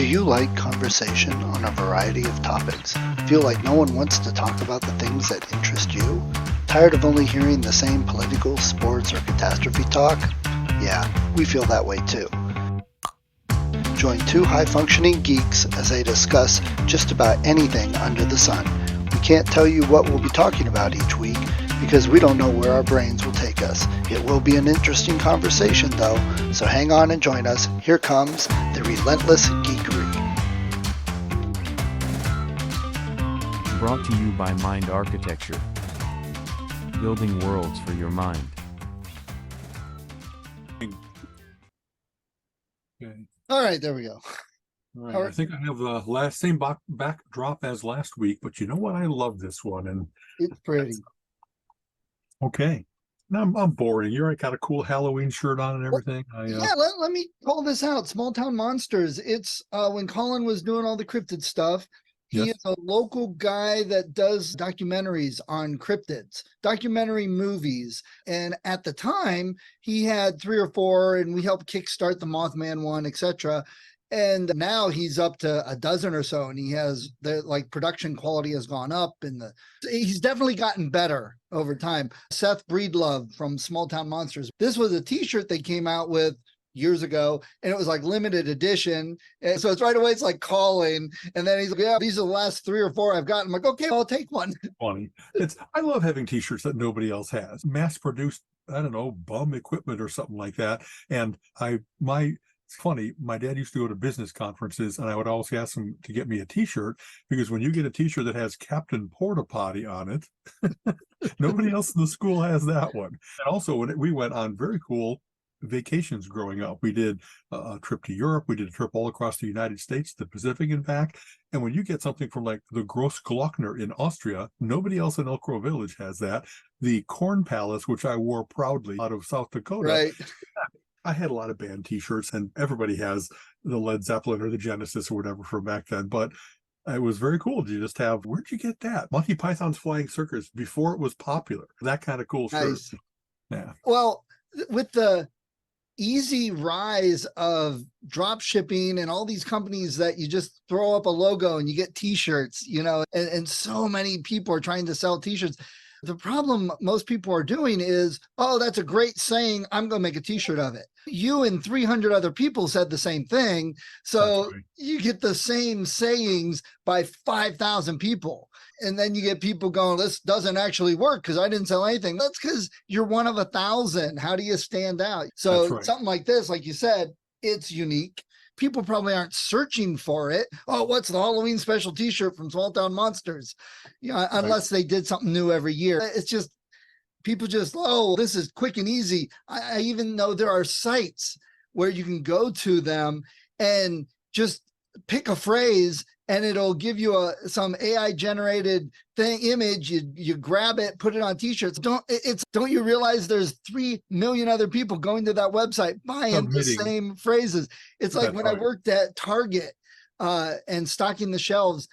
Do you like conversation on a variety of topics? Feel like no one wants to talk about the things that interest you? Tired of only hearing the same political, sports, or catastrophe talk? Yeah, we feel that way too. Join two high-functioning geeks as they discuss just about anything under the sun. We can't tell you what we'll be talking about each week because we don't know where our brains will take us. It will be an interesting conversation though, so hang on and join us. Here comes the Relentless Geekery. Brought to you by Mind Architecture. Building worlds for your mind. Okay. All right, there we go. All right. All I right. think I have the same backdrop as last week, but you know what? I love this one. And It's pretty. okay, now I'm boring. You already got a cool Halloween shirt on and everything. Yeah, let me call this out. Small Town Monsters. It's when Colin was doing all the cryptid stuff. He Yes. is a local guy that does documentaries on cryptids, documentary movies. And at the time, he had 3 or 4, and we helped kickstart the Mothman one, etc. And now he's up to a dozen or so, and he has the production quality has gone up, and he's definitely gotten better over time. Seth Breedlove from Small Town Monsters. This was a T-shirt they came out with years ago, and it was like limited edition. And so it's right away, it's like calling, and then he's like, "Yeah, these are the last 3 or 4 I've gotten." I'm like, "Okay, I'll take one." Funny. I love having t-shirts that nobody else has. Mass produced, I don't know, bum equipment or something like that. And it's funny, my dad used to go to business conferences, and I would always ask him to get me a t-shirt, because when you get a t-shirt that has Captain Porta Potty on it, nobody else in the school has that one. And also, we went on very cool vacations growing up. We did a trip to Europe. We did a trip all across the United States, the Pacific and back. And when you get something from like the Großglockner in Austria, nobody else in Elk Grove Village has that. The Corn Palace, which I wore proudly out of South Dakota. Right. I had a lot of band t-shirts, and everybody has the Led Zeppelin or the Genesis or whatever from back then. But it was very cool to just have, where'd you get that? Monty Python's Flying Circus, before it was popular. That kind of cool shirt. Nice. Yeah. Well, with the easy rise of drop shipping and all these companies that you just throw up a logo and you get t-shirts, and so many people are trying to sell t-shirts. The problem most people are doing is, "Oh, that's a great saying, I'm going to make a t-shirt of it." You and 300 other people said the same thing. So That's right. you get the same sayings by 5,000 people. And then you get people going, "This doesn't actually work because I didn't sell anything." That's because you're one of 1,000. How do you stand out? So That's right. something like this, like you said, it's unique. People probably aren't searching for it. "Oh, what's the Halloween special t-shirt from Small Town Monsters?" Unless they did something new every year. It's just people just, "Oh, this is quick and easy." I even know there are sites where you can go to them and just pick a phrase, and it'll give you some AI generated image. You grab it, put it on t-shirts. Don't you realize there's 3 million other people going to that website buying the same phrases? It's like when I worked at Target and stocking the shelves,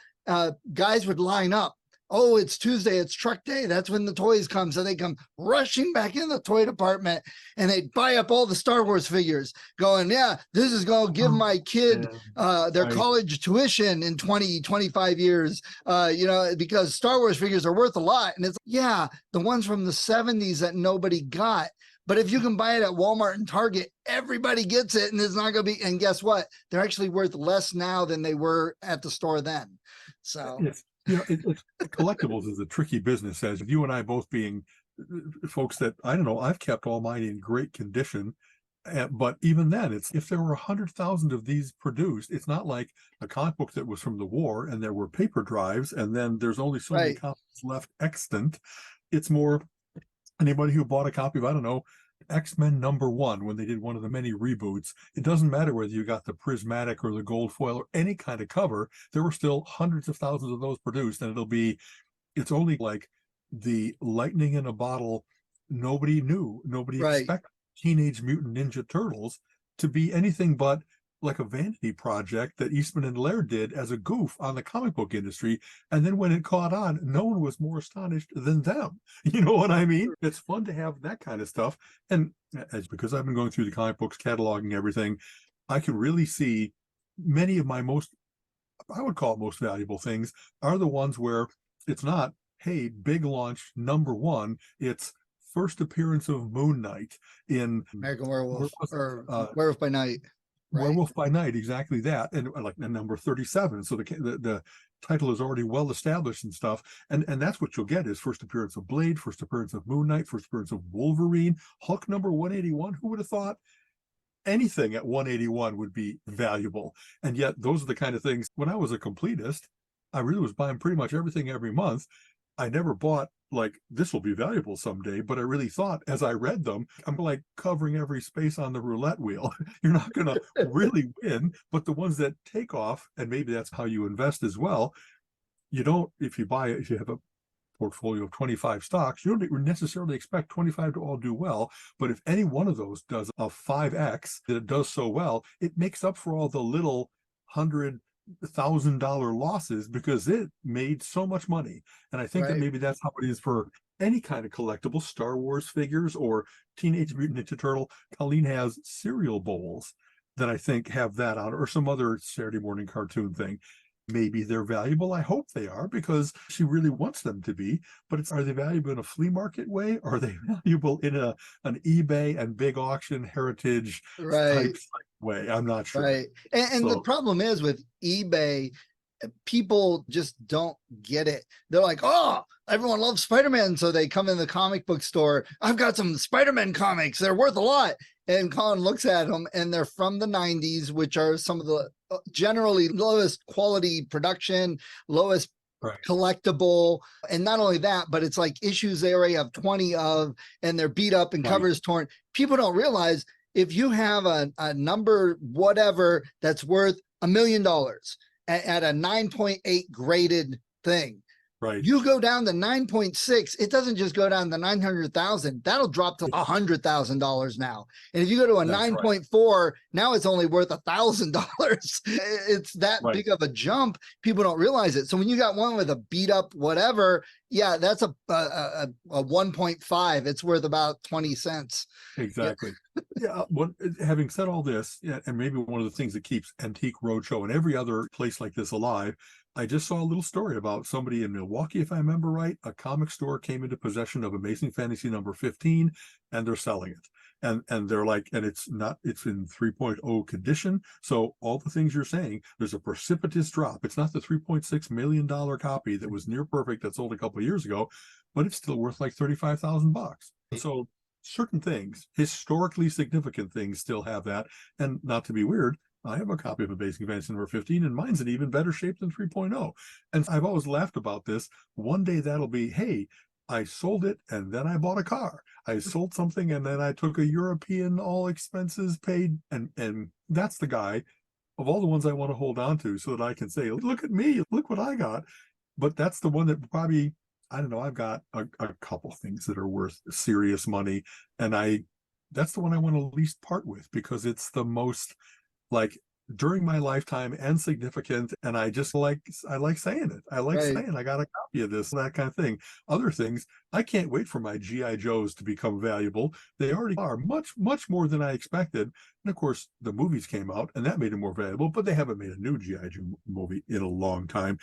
guys would line up. "Oh, it's Tuesday, it's truck day. That's when the toys come." So they come rushing back in the toy department, and they buy up all the Star Wars figures, going, "Yeah, this is going to give my kid their college tuition in 20, 25 years, because Star Wars figures are worth a lot." And it's, yeah, the ones from the 70s that nobody got. But if you can buy it at Walmart and Target, everybody gets it, and it's not going to be. And guess what? They're actually worth less now than they were at the store then. So. Yes. Collectibles is a tricky business, as you and I both being folks that, I don't know, I've kept all mine in great condition. But even then, if there were 100,000 of these produced, it's not like a comic book that was from the war and there were paper drives and then there's only so many copies left extant. It's more, anybody who bought a copy of, I don't know, X-Men #1, when they did one of the many reboots, it doesn't matter whether you got the prismatic or the gold foil or any kind of cover, there were still hundreds of thousands of those produced, and it's only like the lightning in a bottle. Nobody expected Teenage Mutant Ninja Turtles to be anything but like a vanity project that Eastman and Laird did as a goof on the comic book industry. And then when it caught on, no one was more astonished than them. You know what I mean? It's fun to have that kind of stuff. And because I've been going through the comic books, cataloging everything, I can really see many of my most, I would call it most valuable things, are the ones where it's not, hey, big launch #1, it's first appearance of Moon Knight in American Werewolf was it? or Werewolf by Night. Right. Werewolf by Night, exactly that, and like the number 37. So the title is already well established and stuff, and that's what you'll get is first appearance of Blade, first appearance of Moon Knight, first appearance of Wolverine, Hulk number 181. Who would have thought anything at 181 would be valuable? And yet those are the kind of things. When I was a completist, I really was buying pretty much everything every month. I never bought like this will be valuable someday, but I really thought as I read them, I'm like covering every space on the roulette wheel. You're not going to really win, but the ones that take off, and maybe that's how you invest as well. You don't, if you have a portfolio of 25 stocks, you don't necessarily expect 25 to all do well. But if any one of those does a 5x that it does so well, it makes up for all the little $100,000 losses because it made so much money. And I think that maybe that's how it is for any kind of collectible, Star Wars figures or Teenage Mutant Ninja Turtle. Colleen has cereal bowls that I think have that on, or some other Saturday morning cartoon thing. Maybe they're valuable. I hope they are because she really wants them to be. But are they valuable in a flea market way? Or are they valuable in an eBay and big auction heritage type way? I'm not sure. Right. And the problem is with eBay, people just don't get it. They're like, oh, everyone loves Spider-Man. So they come in the comic book store. I've got some Spider-Man comics. They're worth a lot. And Colin looks at them and they're from the 90s, which are some of the generally lowest quality production, lowest collectible. And not only that, but it's like issues they already have 20 of, and they're beat up and covers torn. People don't realize if you have a number, whatever, that's worth $1 million at a 9.8 graded thing. Right. You go down to 9.6, it doesn't just go down to 900,000. That'll drop to $100,000 now. And if you go to a 9.4, now it's only worth $1,000. It's that big of a jump. People don't realize it. So when you got one with a beat up whatever, yeah, that's a 1.5. It's worth about 20 cents. Exactly. Yeah. Having said all this, and maybe one of the things that keeps Antique Roadshow and every other place like this alive, I just saw a little story about somebody in Milwaukee, if I remember right. A comic store came into possession of Amazing Fantasy number 15, and they're selling it. And they're like, and it's in 3.0 condition. So all the things you're saying, there's a precipitous drop. It's not the $3.6 million copy that was near perfect that sold a couple of years ago, but it's still worth like $35,000. So certain things, historically significant things, still have that. And not to be weird, I have a copy of Amazing Fantasy number 15, and mine's in even better shape than 3.0. And I've always laughed about this. One day that'll be, hey, I sold it and then I bought a car. I sold something and then I took a European all expenses paid. And that's the guy of all the ones I want to hold on to so that I can say, look at me, look what I got. But that's the one that probably, I don't know, I've got a couple things that are worth serious money. And that's the one I want to least part with because it's the most like during my lifetime and significant. And I like saying it. I like saying I got a copy of this, that kind of thing. Other things, I can't wait for my G.I. Joes to become valuable. They already are much, much more than I expected. And of course, the movies came out and that made them more valuable, but they haven't made a new G.I. Joe movie in a long time.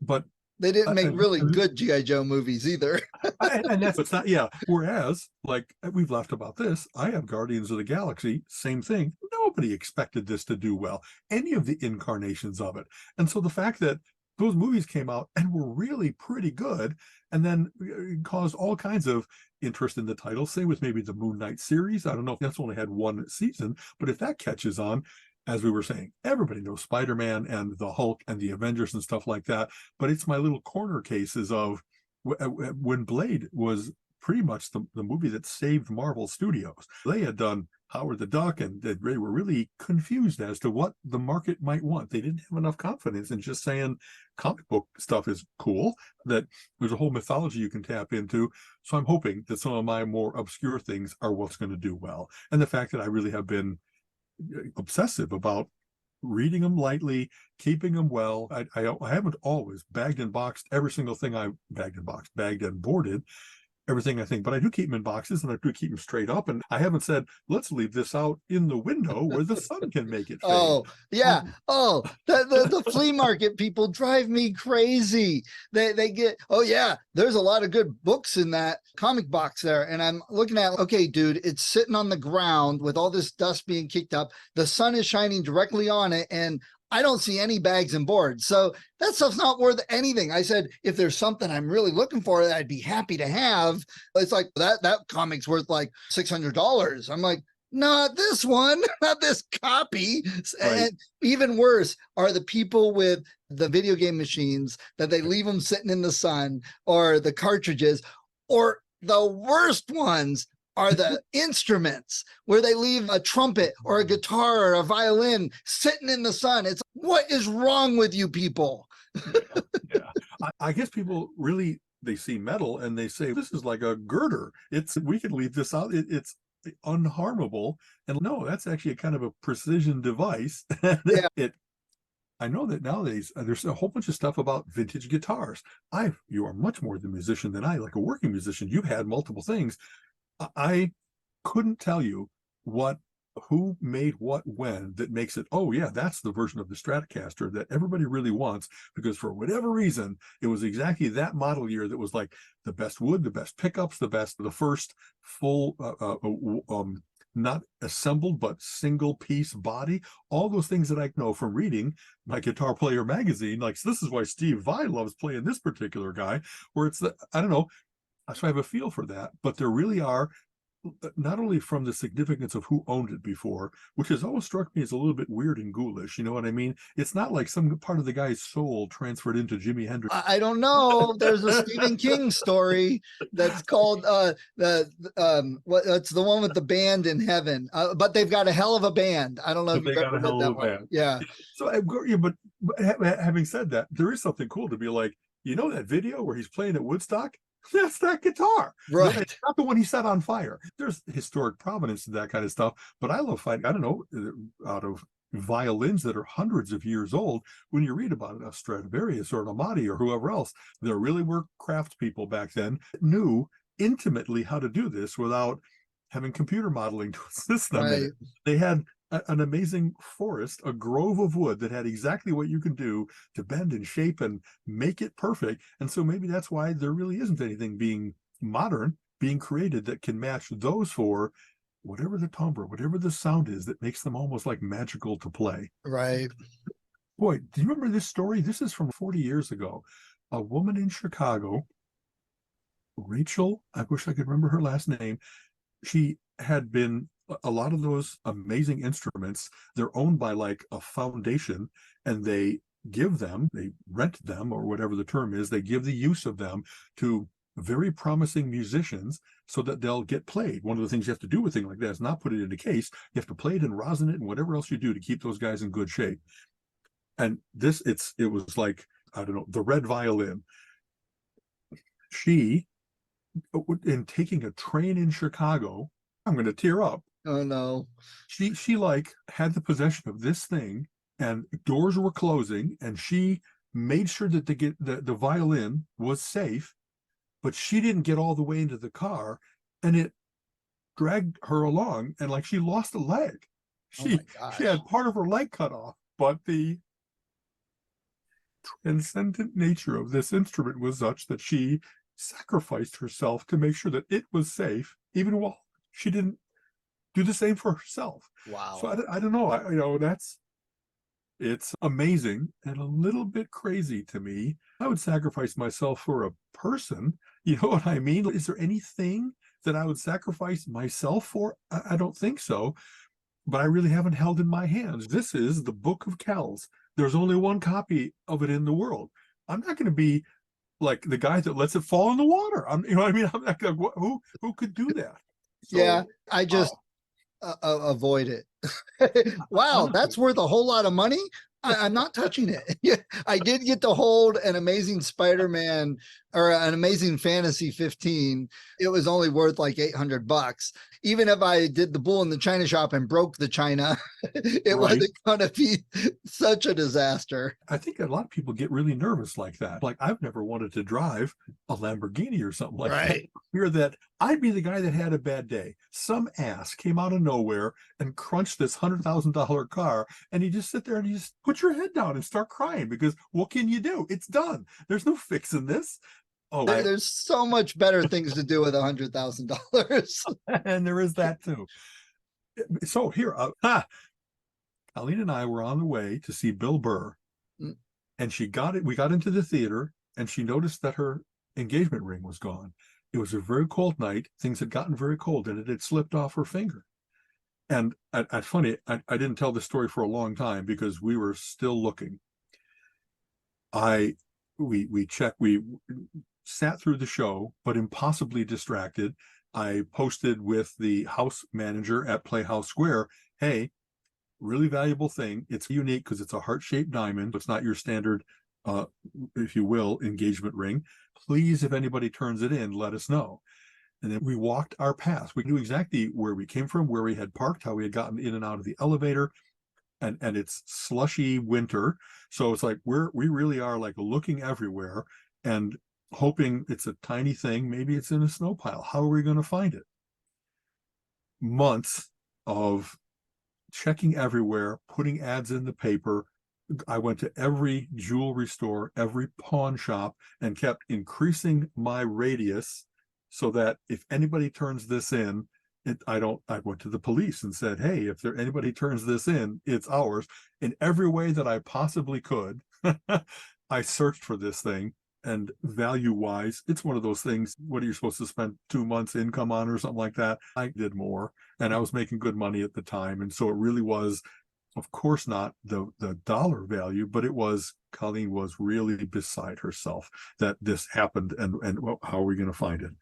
But they didn't make really good G.I. Joe movies either. And that's what's not, yeah. Whereas, like we've laughed about this, I have Guardians of the Galaxy, same thing. Nobody expected this to do well, any of the incarnations of it. And so the fact that those movies came out and were really pretty good, and then caused all kinds of interest in the title, say with maybe the Moon Knight series. I don't know if that's only had one season, but if that catches on, as we were saying, everybody knows Spider-Man and the Hulk and the Avengers and stuff like that. But it's my little corner cases of when Blade was pretty much the movie that saved Marvel Studios. They had done Howard the Duck, and they were really confused as to what the market might want. They didn't have enough confidence in just saying comic book stuff is cool, that there's a whole mythology you can tap into. So I'm hoping that some of my more obscure things are what's going to do well. And the fact that I really have been obsessive about reading them lightly, keeping them well. I haven't always bagged and boxed every single thing I bagged and boarded. everything I think, but I do keep them in boxes and I do keep them straight up. And I haven't said, let's leave this out in the window where the sun can make it fade. Oh, yeah. Oh, the flea market people drive me crazy. They get, oh yeah, there's a lot of good books in that comic box there. And I'm looking at, okay, dude, it's sitting on the ground with all this dust being kicked up. The sun is shining directly on it. And I don't see any bags and boards. So that stuff's not worth anything. I said, if there's something I'm really looking for that I'd be happy to have, it's like that comic's worth like $600. I'm like, not this one, not this copy. Right. And even worse are the people with the video game machines that they leave them sitting in the sun, or the cartridges, or the worst ones are the instruments where they leave a trumpet or a guitar or a violin sitting in the sun. It's, what is wrong with you people? Yeah. I guess people really, they see metal and they say, this is like a girder. We can leave this out. It's unharmable. And no, that's actually a kind of a precision device. Yeah. I know that nowadays there's a whole bunch of stuff about vintage guitars. You are much more the musician than I, like a working musician. You've had multiple things. I couldn't tell you who made what when that makes it, oh yeah, that's the version of the Stratocaster that everybody really wants, because for whatever reason, it was exactly that model year that was like the best wood, the best pickups, the first full, not assembled, but single piece body, all those things that I know from reading my Guitar Player magazine. Like, so this is why Steve Vai loves playing this particular guy, where it's I don't know. So I have a feel for that, but there really are, not only from the significance of who owned it before, which has always struck me as a little bit weird and ghoulish. You know what I mean? It's not like some part of the guy's soul transferred into Jimi Hendrix. I don't know. There's a Stephen King story that's called that's the one with the band in heaven. But they've got a hell of a band. I don't know if They you've got ever a hell read of that a one. band. Yeah. So, but having said that, there is something cool to be like, you know, that video where he's playing at Woodstock? That's that guitar. Right. It's not the one he set on fire. There's historic provenance to that kind of stuff. But I love finding, I don't know, out of violins that are hundreds of years old, when you read about a Stradivarius or an Amati or whoever else, there really were craftspeople back then that knew intimately how to do this without having computer modeling to assist them in it. They had an amazing forest, a grove of wood that had exactly what you can do to bend and shape and make it perfect. And so maybe that's why there really isn't anything being modern, being created that can match those for whatever the timbre, whatever the sound is that makes them almost like magical to play. Right. Boy, do you remember this story? This is from 40 years ago. A woman in Chicago, Rachel, I wish I could remember her last name. She had been, a lot of those amazing instruments, they're owned by like a foundation, and they rent them, or whatever the term is, they give the use of them to very promising musicians so that they'll get played. One of the things you have to do with things like that is not put it in a case. You have to play it and rosin it and whatever else you do to keep those guys in good shape. And it was like, I don't know, the red violin. She, in taking a train in Chicago, I'm going to tear up. Oh no. She like had the possession of this thing, and doors were closing, and she made sure that the violin was safe, but she didn't get all the way into the car, and it dragged her along, and like she lost a leg. She had part of her leg cut off, but the transcendent nature of this instrument was such that she sacrificed herself to make sure that it was safe, even while she didn't do the same for herself. Wow. So I don't know. It's amazing and a little bit crazy to me. I would sacrifice myself for a person. You know what I mean? Is there anything that I would sacrifice myself for? I don't think so. But I really haven't held in my hands. This is the Book of Kells. There's only one copy of it in the world. I'm not going to be like the guy that lets it fall in the water. You know what I mean? I'm not like, who could do that? So, yeah, I just avoid it. Wow, that's worth a whole lot of money. I'm not touching it. Yeah, I did get to hold an Amazing Spider-Man or an Amazing Fantasy 15, it was only worth like $800. Even if I did the bull in the china shop and broke the china, it Right. wasn't going to be such a disaster. I think a lot of people get really nervous like that. Like, I've never wanted to drive a Lamborghini or something like that. Fear that I'd be the guy that had a bad day. Some ass came out of nowhere and crunched this $100,000 car, and you just sit there and you just put your head down and start crying because what can you do? It's done. There's no fixing this. Oh, There's so much better things to do with $100,000. and there is that too. So here, Colleen and I were on the way to see Bill Burr, and she got it. We got into the theater, and she noticed that her engagement ring was gone. It was a very cold night. Things had gotten very cold, and it had slipped off her finger. And funny, I didn't tell this story for a long time because we were still looking. We checked. We sat through the show, but impossibly distracted. I posted with the house manager at Playhouse Square, hey, really valuable thing. It's unique because it's a heart-shaped diamond. It's not your standard, if you will, engagement ring. Please, if anybody turns it in, let us know. And then we walked our path. We knew exactly where we came from, where we had parked, how we had gotten in and out of the elevator. And it's slushy winter. So it's like we really are like looking everywhere and hoping it's a tiny thing. Maybe it's in a snow pile. How are we going to find it? Months of checking everywhere, putting ads in the paper. I went to every jewelry store, every pawn shop, and kept increasing my radius so that if anybody turns this in, I went to the police and said, hey, if anybody turns this in, it's ours. In every way that I possibly could, I searched for this thing. And value-wise, it's one of those things, what are you supposed to spend 2 months income on or something like that? I did more, and I was making good money at the time. And so it really was, of course, not the dollar value, but it was, Colleen was really beside herself that this happened, and well, how are we going to find it?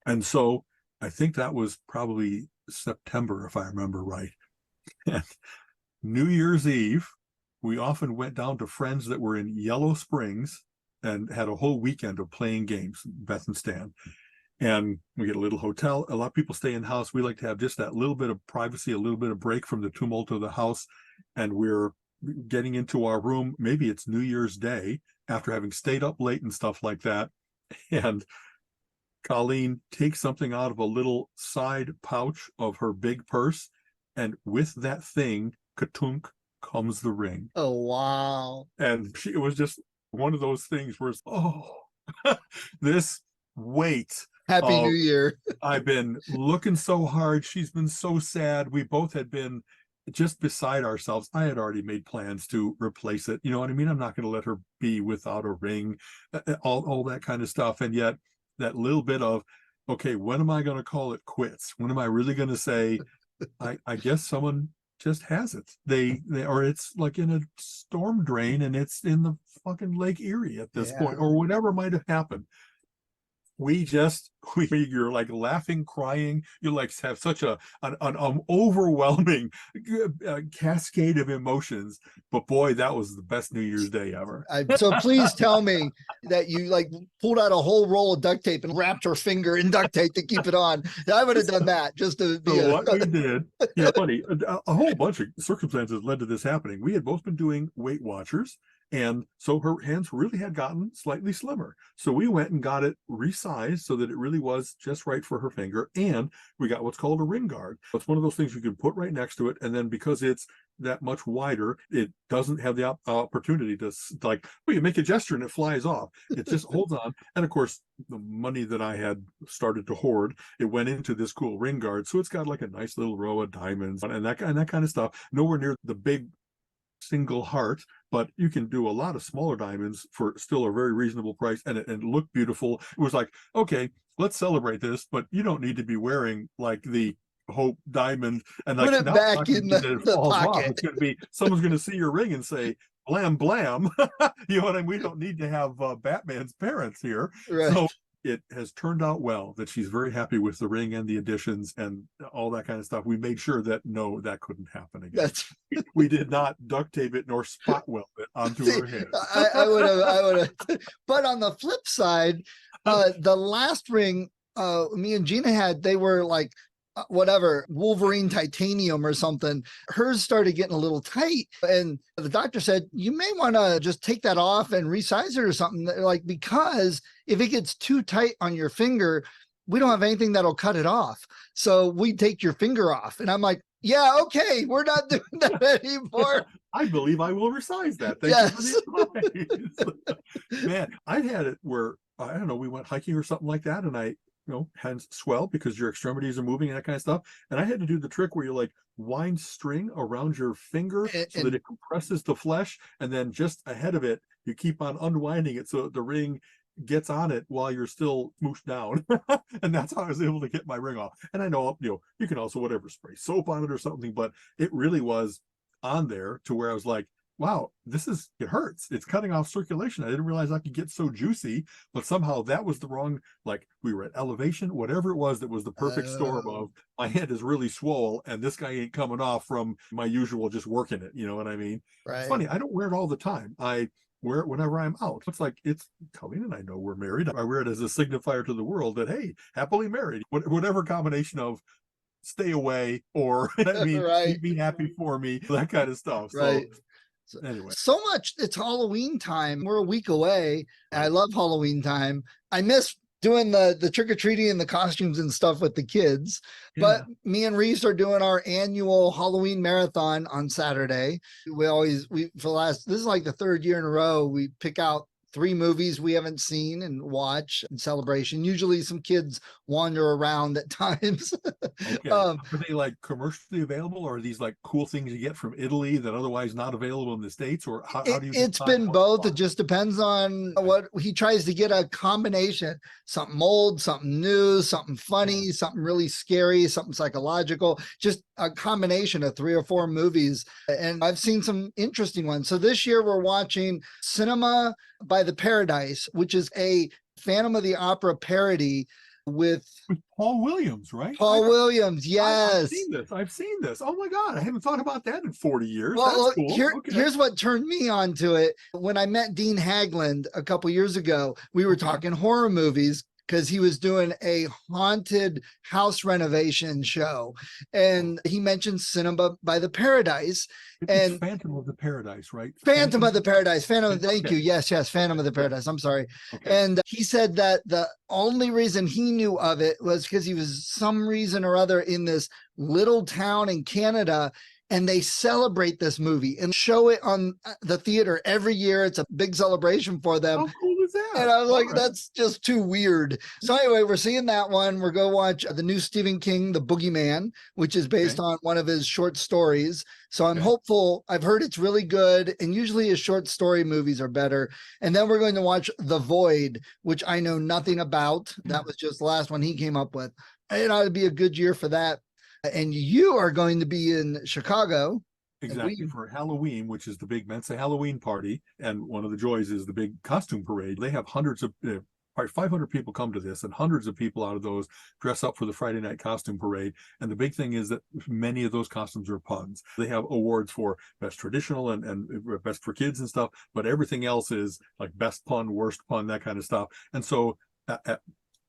And so I think that was probably September, if I remember right. And New Year's Eve, we often went down to friends that were in Yellow Springs and had a whole weekend of playing games, Beth and Stan. And we get a little hotel. A lot of people stay in the house. We like to have just that little bit of privacy, a little bit of break from the tumult of the house. And we're getting into our room. Maybe it's New Year's Day after having stayed up late and stuff like that. And Colleen takes something out of a little side pouch of her big purse. And with that thing, katunk, comes the ring. Oh, wow. And it was just one of those things where it's, oh, this weight. Happy New Year. I've been looking so hard. She's been so sad. We both had been just beside ourselves. I had already made plans to replace it. You know what I mean? I'm not going to let her be without a ring, all that kind of stuff. And yet that little bit of, okay, when am I going to call it quits? When am I really going to say, I guess someone just has it. They or it's like in a storm drain and it's in the fucking Lake Erie at this point, or whatever might have happened. You're like laughing, crying. You like have such an overwhelming cascade of emotions. But boy, that was the best New Year's Day ever. So please tell me that you like pulled out a whole roll of duct tape and wrapped her finger in duct tape to keep it on. I would have done that just to be. What we did, yeah, funny. A whole bunch of circumstances led to this happening. We had both been doing Weight Watchers. And so her hands really had gotten slightly slimmer. So we went and got it resized so that it really was just right for her finger. And we got what's called a ring guard. It's one of those things you can put right next to it. And then because it's that much wider, it doesn't have the opportunity to like, well, you make a gesture and it flies off. It just holds on. And of course, the money that I had started to hoard, it went into this cool ring guard. So it's got like a nice little row of diamonds and that kind of stuff. Nowhere near the big single heart, but you can do a lot of smaller diamonds for still a very reasonable price and it looked beautiful. It was like, okay, let's celebrate this, but you don't need to be wearing like the Hope diamond and like put it back in the pocket. It's going to be someone's going to see your ring and say blam blam. You know what I mean? We don't need to have Batman's parents here. Right. So it has turned out well, that she's very happy with the ring and the additions and all that kind of stuff. We made sure that no, that couldn't happen again. We did not duct tape it nor spot weld it. onto See, her head. I would have. But on the flip side, the last ring me and Gina had, they were like whatever, Wolverine titanium or something. Hers started getting a little tight, and the doctor said you may want to just take that off and resize it or something. Like, because if it gets too tight on your finger, we don't have anything that'll cut it off. So we take your finger off. And I'm like, yeah, okay, we're not doing that anymore. I believe I will resize that. Thank you for the advice. Man, I've had it where, I don't know, we went hiking or something like that, and I, had swell because your extremities are moving and that kind of stuff. And I had to do the trick where you like wind string around your finger so that it compresses the flesh. And then just ahead of it, you keep on unwinding it so the ring gets on it while you're still smooshed down. And that's how I was able to get my ring off. And I know, you can also spray soap on it or something, but it really was on there to where I was like, wow, it hurts. It's cutting off circulation. I didn't realize I could get so juicy, but somehow that was the wrong, like we were at elevation, whatever it was, that was the perfect storm of my hand is really swole and this guy ain't coming off from my usual just working it. You know what I mean? Right. It's funny. I don't wear it all the time. I wear it whenever I'm out. It's like, Colleen and I know we're married. I wear it as a signifier to the world that, hey, happily married. Whatever combination of stay away or right. be happy for me, that kind of stuff. Right. So anyway, so much. It's Halloween time. We're a week away. And I love Halloween time. I miss doing the trick-or-treating and the costumes and stuff with the kids. But me and Reese are doing our annual Halloween marathon on Saturday. This is like the third year in a row, we pick out 3 movies we haven't seen and watch in celebration. Usually some kids wander around at times. Okay. Are they like commercially available, or are these like cool things you get from Italy that otherwise not available in the States? Or how do you it's been both. It just depends on what he tries to get, a combination, something old, something new, something funny, something really scary, something psychological, just a combination of 3 or 4 movies. And I've seen some interesting ones. So this year we're watching Cinema by the Paradise, which is a Phantom of the Opera parody with Paul Williams, right? Paul Williams, yes. I've seen this. Oh my God, I haven't thought about that in 40 years. Well, that's cool. Here's what turned me on to it. When I met Dean Hagland a couple years ago, we were talking horror movies because he was doing a haunted house renovation show. And he mentioned Cinema by the Paradise. It's Phantom of the Paradise, right? Phantom of the Paradise. Thank you. Yes, Phantom of the Paradise. I'm sorry. Okay. And he said that the only reason he knew of it was because he was some reason or other in this little town in Canada, and they celebrate this movie and show it on the theater every year. It's a big celebration for them. How cool is that? And I was like, that's just too weird. So anyway, we're seeing that one. We're going to watch the new Stephen King, The Boogeyman, which is based on one of his short stories. So I'm hopeful. I've heard it's really good. And usually his short story movies are better. And then we're going to watch The Void, which I know nothing about. That was just the last one he came up with. It ought to be a good year for that. And you are going to be in Chicago. Exactly, for Halloween, which is the big Mensa Halloween party. And one of the joys is the big costume parade. They have hundreds of, probably 500 people come to this, and hundreds of people out of those dress up for the Friday night costume parade. And the big thing is that many of those costumes are puns. They have awards for best traditional and best for kids and stuff, but everything else is like best pun, worst pun, that kind of stuff. And so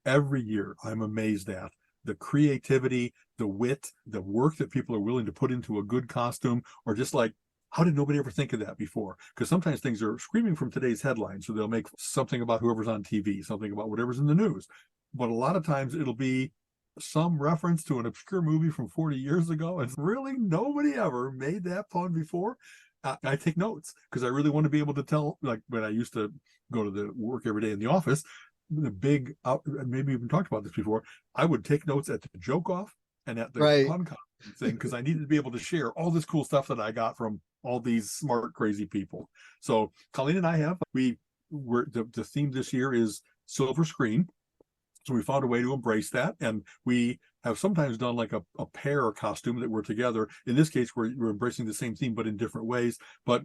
every year I'm amazed at the creativity, the wit, the work that people are willing to put into a good costume, or just like, how did nobody ever think of that before? Because sometimes things are screaming from today's headlines. So they'll make something about whoever's on TV, something about whatever's in the news. But a lot of times it'll be some reference to an obscure movie from 40 years ago. And really nobody ever made that pun before. I take notes because I really want to be able to tell, like when I used to go to the work every day in the office, the big, maybe we've talked about this before, I would take notes at the joke off and at the pun thing, because I needed to be able to share all this cool stuff that I got from all these smart, crazy people. So Colleen and I the theme this year is silver screen. So we found a way to embrace that. And we have sometimes done like a pair costume that we're together. In this case, we're embracing the same theme, but in different ways. But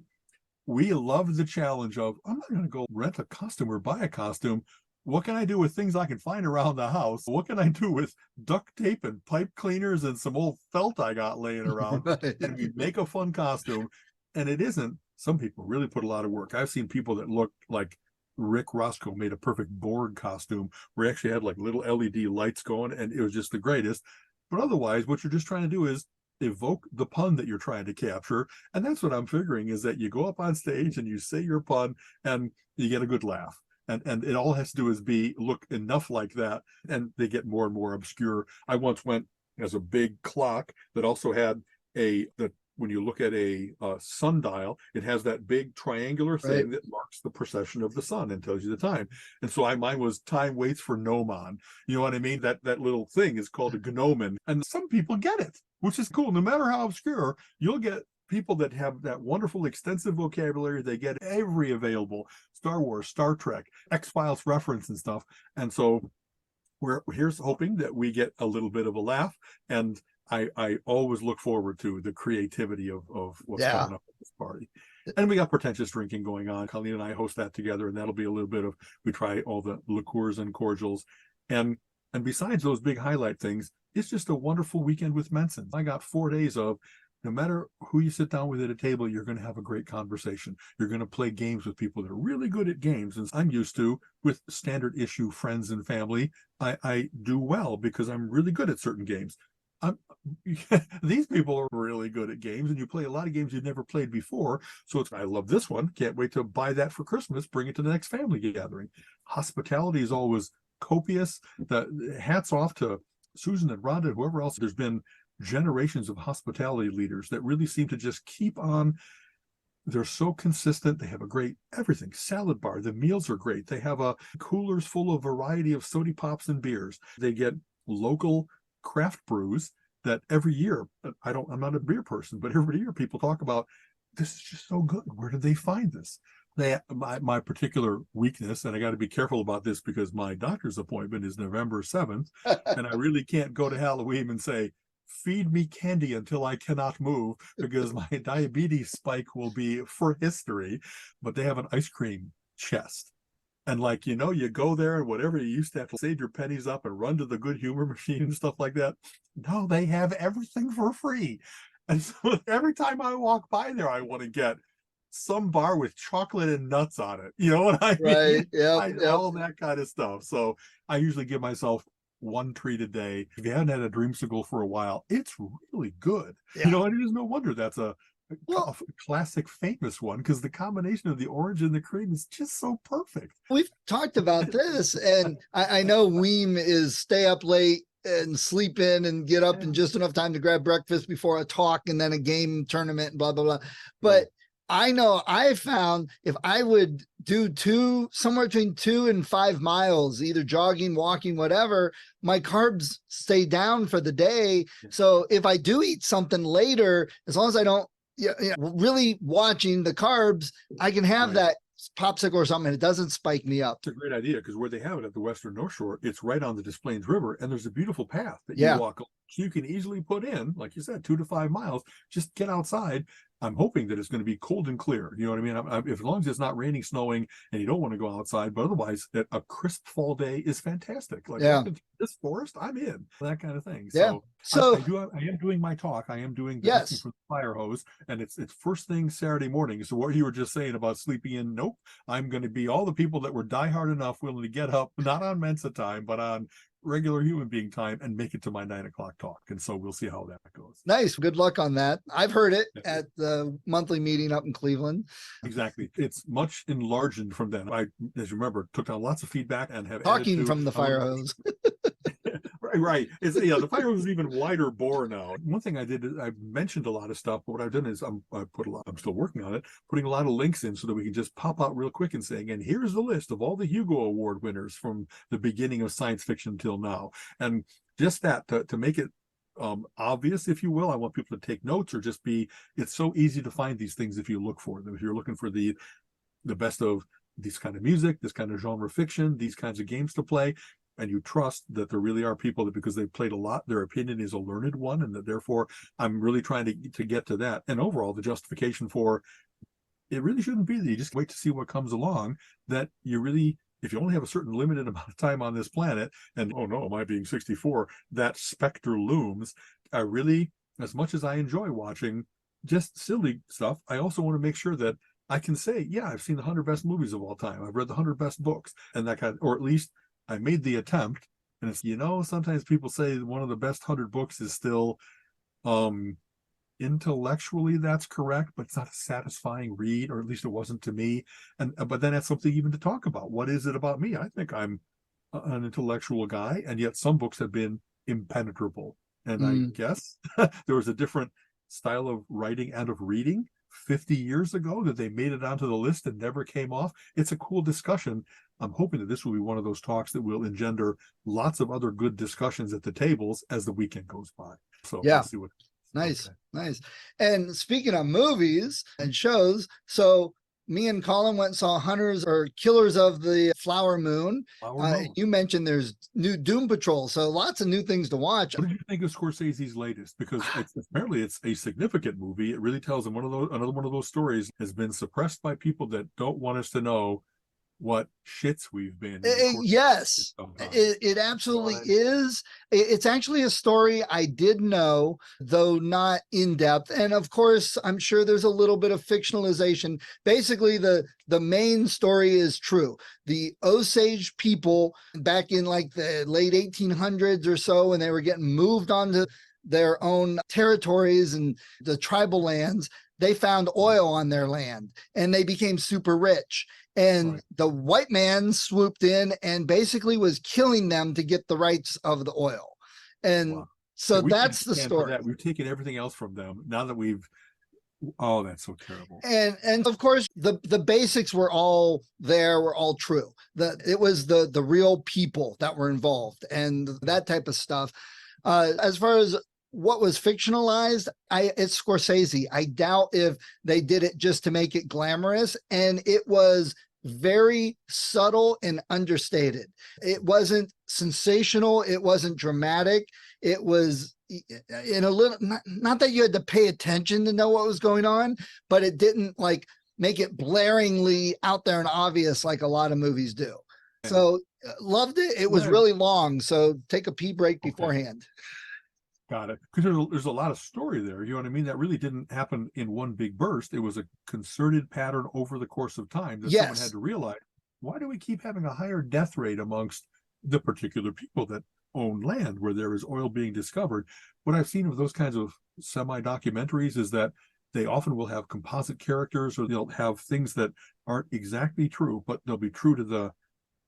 we love the challenge of, I'm not going to go rent a costume or buy a costume. What can I do with things I can find around the house? What can I do with duct tape and pipe cleaners and some old felt I got laying around? And we make a fun costume. And it isn't some people really put a lot of work. I've seen people that looked like Rick Roscoe made a perfect Borg costume where he actually had like little LED lights going, and it was just the greatest. But otherwise, what you're just trying to do is evoke the pun that you're trying to capture. And that's what I'm figuring, is that you go up on stage and you say your pun and you get a good laugh. And it all has to do is look enough like that, and they get more and more obscure. I once went as a big clock that also had that when you look at a sundial, it has that big triangular thing that marks the precession of the sun and tells you the time. And so mine was time waits for gnomon. You know what I mean? That little thing is called a gnomon, and some people get it, which is cool. No matter how obscure, you'll get people that have that wonderful extensive vocabulary. They get every available Star Wars, Star Trek, X-Files reference and stuff. And so here's hoping that we get a little bit of a laugh. And I always look forward to the creativity of what's coming up at this party. And we got pretentious drinking going on. Colleen and I host that together, and that'll be a little bit of, we try all the liqueurs and cordials. And besides those big highlight things, it's just a wonderful weekend with Menson. I got 4 days of, no matter who you sit down with at a table, you're going to have a great conversation. You're going to play games with people that are really good at games. And I'm used to, with standard issue friends and family, I do well because I'm really good at certain games. These people are really good at games, and you play a lot of games you've never played before. So I love this one. Can't wait to buy that for Christmas, bring it to the next family gathering. Hospitality is always copious. The hats off to Susan and Rhonda, whoever else. There's been generations of hospitality leaders that really seem to just keep on. They're so consistent. They have a great everything salad bar. The meals are great. They have a coolers full of variety of soda pops and beers. They get local craft brews that every year, I'm not a beer person, but every year people talk about, this is just so good. Where did they find this? My particular weakness, and I got to be careful about this because my doctor's appointment is November 7th, and I really can't go to Halloween and say, feed me candy until I cannot move, because my diabetes spike will be for history. But they have an ice cream chest. And you go there, and whatever you used to have to save your pennies up and run to the good humor machine and stuff like that. No, they have everything for free. And so every time I walk by there, I want to get some bar with chocolate and nuts on it. You know what I mean? Right. Yeah. All that kind of stuff. So I usually give myself one treat a day. If you haven't had a dreamsicle for a while, it's really good. Yeah. You know, and it is no wonder that's a classic famous one, because the combination of the orange and the cream is just so perfect. We've talked about this, and I know Weem is stay up late and sleep in and get up in just enough time to grab breakfast before a talk and then a game tournament and blah, blah, blah. But I know I found if I would do somewhere between 2 and 5 miles, either jogging, walking, whatever, my carbs stay down for the day. So if I do eat something later, as long as I don't, really watching the carbs, I can have that popsicle or something, and it doesn't spike me up. It's a great idea, because where they have it at the Western North Shore, it's right on the Des Plaines River, and there's a beautiful path that you walk along. So you can easily put in, like you said, 2 to 5 miles, just get outside. I'm hoping that it's going to be cold and clear. You know what I mean? If as long as it's not raining, snowing, and you don't want to go outside, but otherwise a crisp fall day is fantastic. This forest, I'm in, that kind of thing. So I am doing my talk. I am doing the Listening from the Fire Hose, and it's first thing Saturday morning. So what you were just saying about sleeping in, nope. I'm going to be all the people that were diehard enough, willing to get up, not on Mensa time, but on regular human being time, and make it to my 9 o'clock talk. And so we'll see how that goes. Nice. Good luck on that. I've heard it at the monthly meeting up in Cleveland. Exactly. It's much enlarged from then. I, as you remember, took down lots of feedback and have talking from the fire hose. Right. It's the fire hose is even wider bore now. One thing I did is I mentioned a lot of stuff, but what I've done is I'm still working on it, putting a lot of links in so that we can just pop out real quick and saying, and here's the list of all the Hugo Award winners from the beginning of science fiction till now. And just that to make it obvious, if you will. I want people to take notes, or just it's so easy to find these things if you look for them. If you're looking for the best of this kind of music, this kind of genre fiction, these kinds of games to play, and you trust that there really are people that, because they've played a lot, their opinion is a learned one, and that therefore I'm really trying to get to that. And overall, the justification for it really shouldn't be that you just wait to see what comes along, that you really, if you only have a certain limited amount of time on this planet, and oh no, am I being 64, that specter looms. I really, as much as I enjoy watching just silly stuff. I also want to make sure that I can say, yeah, I've seen the 100 best movies of all time. I've read the 100 best books, and that kind of, or at least I made the attempt. And it's, sometimes people say one of the best 100 books is still, intellectually that's correct, but it's not a satisfying read, or at least it wasn't to me. And but then that's something even to talk about. What is it about me? I think I'm an intellectual guy, and yet some books have been impenetrable. And I guess there was a different style of writing and of reading 50 years ago that they made it onto the list and never came off. It's a cool discussion. I'm hoping that this will be one of those talks that will engender lots of other good discussions at the tables as the weekend goes by. So Yeah. we'll see what. Nice, Okay. nice. And speaking of movies and shows, so me and Colin went and saw Hunters or Killers of the Flower Moon. Flower Moon. You mentioned there's new Doom Patrol, so lots of new things to watch. What did you think of Scorsese's latest? Because apparently it's a significant movie. It really tells them another one of those stories has been suppressed by people that don't want us to know what shits we've been. Yes, it absolutely is. It's actually a story I did know, though not in depth. And of course, I'm sure there's a little bit of fictionalization. Basically, the main story is true. The Osage people back in like the late 1800s or so, when they were getting moved onto their own territories and the tribal lands, they found oil on their land and they became super rich. And the white man swooped in and basically was killing them to get the rights of the oil. And so that's the story. We've taken everything else from them now that we've, oh, that's so terrible. And of course, the basics were all there, were all true. It was the real people that were involved and that type of stuff. As far as what was fictionalized, it's Scorsese. I doubt if they did it just to make it glamorous, and it was very subtle and understated. It wasn't sensational. It wasn't dramatic. It was in a little, not that you had to pay attention to know what was going on, but it didn't like make it blaringly out there and obvious like a lot of movies do. So loved it. It was really long. So take a pee break beforehand. Got it. Because there's a lot of story there. You know what I mean? That really didn't happen in one big burst. It was a concerted pattern over the course of time that someone had to realize, why do we keep having a higher death rate amongst the particular people that own land where there is oil being discovered? What I've seen of those kinds of semi-documentaries is that they often will have composite characters, or they'll have things that aren't exactly true, but they'll be true to the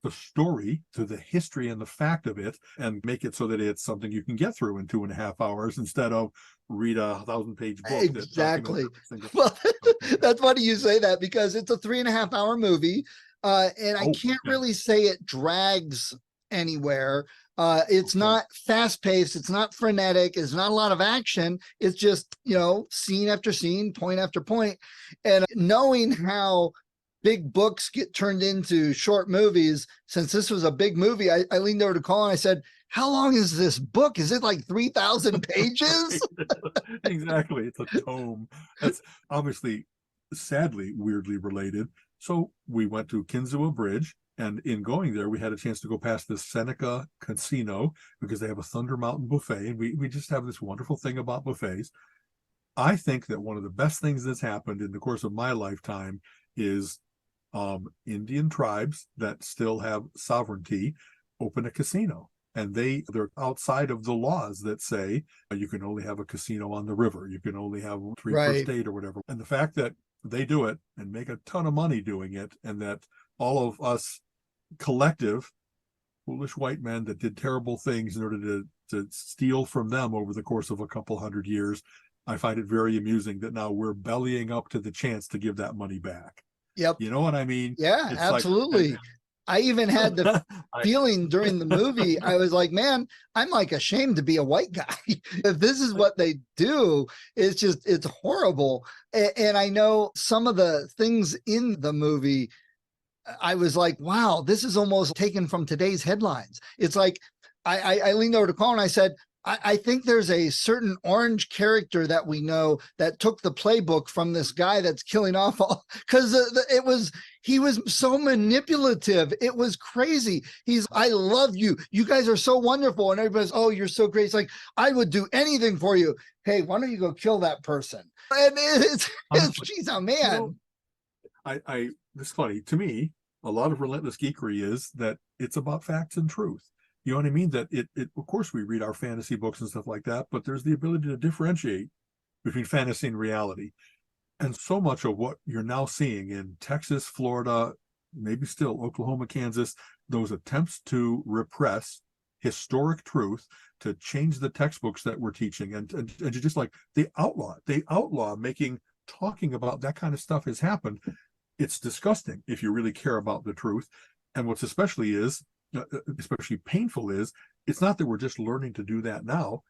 story, to the history and the fact of it, and make it so that it's something you can get through in 2.5 hours instead of read a 1,000-page book. Exactly. Well, that's funny you say that, because it's a 3.5-hour movie, and I can't really say it drags anywhere. It's not fast paced. It's not frenetic. It's not a lot of action. It's just, scene after scene, point after point. And knowing how big books get turned into short movies, since this was a big movie, I leaned over to Colin and I said, how long is this book? Is it like 3,000 pages? Exactly. It's a tome. That's obviously, sadly, weirdly related. So we went to Kinzua Bridge, and in going there, we had a chance to go past the Seneca Casino because they have a Thunder Mountain buffet. And we just have this wonderful thing about buffets. I think that one of the best things that's happened in the course of my lifetime is Indian tribes that still have sovereignty open a casino, and they're outside of the laws that say you can only have a casino on the river, you can only have 3 per state or whatever. And the fact that they do it and make a ton of money doing it, and that all of us collective foolish white men that did terrible things in order to steal from them over the course of a couple hundred years, I find it very amusing that now we're bellying up to the chance to give that money back. Yep. You know what I mean? Yeah, it's absolutely. I even had the feeling during the movie, I was like, man, I'm like ashamed to be a white guy. If this is what they do, it's horrible. And I know some of the things in the movie, I was like, wow, this is almost taken from today's headlines. It's like, I leaned over to Colin and I said, I think there's a certain orange character that we know that took the playbook from this guy that's killing off all, because he was so manipulative. It was crazy. I love you. You guys are so wonderful. And everybody's, oh, you're so great. It's like, I would do anything for you. Hey, why don't you go kill that person? And geez, oh man. You know, this is funny to me. A lot of Relentless Geekery is that it's about facts and truth. You know what I mean? That it of course we read our fantasy books and stuff like that, but there's the ability to differentiate between fantasy and reality. And so much of what you're now seeing in Texas, Florida, maybe still Oklahoma, Kansas, those attempts to repress historic truth, to change the textbooks that we're teaching, and to just like they outlaw talking about that kind of stuff has happened. It's disgusting if you really care about the truth. And what's especially painful is it's not that we're just learning to do that now.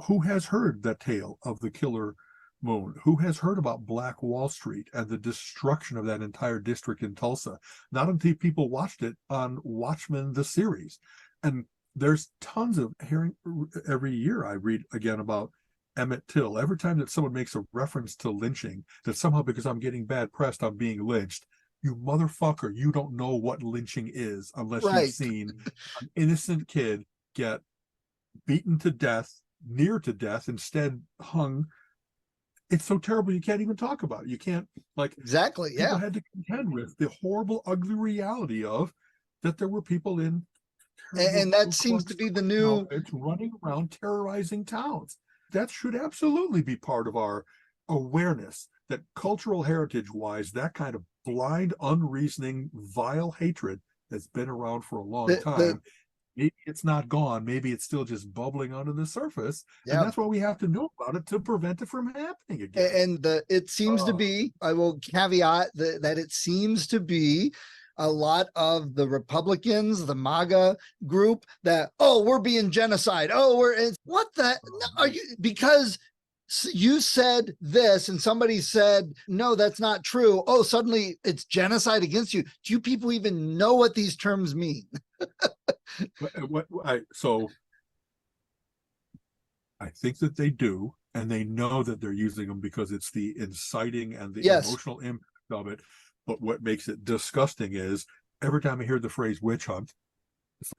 Who has heard the tale of the killer moon? Who has heard about Black Wall Street and the destruction of that entire district in Tulsa? Not until people watched it on Watchmen, the series. And there's tons of hearing every year. I read again about Emmett Till. Every time that someone makes a reference to lynching, that somehow because I'm getting bad press, I'm being lynched. You motherfucker, you don't know what lynching is unless you've seen an innocent kid get beaten to death, near to death, instead hung. It's so terrible you can't even talk about it. You can't, like, exactly. People had to contend with the horrible, ugly reality of that there were people in, and that seems to be the new running around terrorizing towns. That should absolutely be part of our awareness that cultural heritage wise, that kind of blind, unreasoning, vile hatred that's been around for a long time. Maybe it's not gone. Maybe it's still just bubbling under the surface. Yeah. And that's why we have to know about it to prevent it from happening again. And it seems to be, I will caveat that it seems to be a lot of the Republicans, the MAGA group that, oh, we're being genocide. Oh, what the, are you, because you said this and somebody said, no, that's not true. Oh, suddenly it's genocide against you. Do you people even know what these terms mean? So I think that they do, and they know that they're using them because it's the inciting and the emotional impact of it. But what makes it disgusting is every time I hear the phrase witch hunt,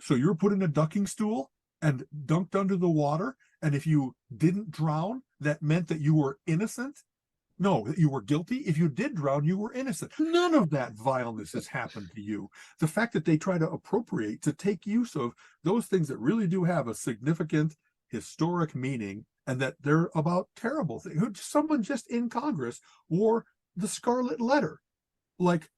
so you're put in a ducking stool and dunked under the water, and if you didn't drown, that meant that you were innocent? No, that you were guilty. If you did drown, you were innocent. None of that vileness has happened to you. The fact that they try to appropriate, to take use of those things that really do have a significant historic meaning, and that they're about terrible things. Someone just in Congress wore the Scarlet Letter. Like,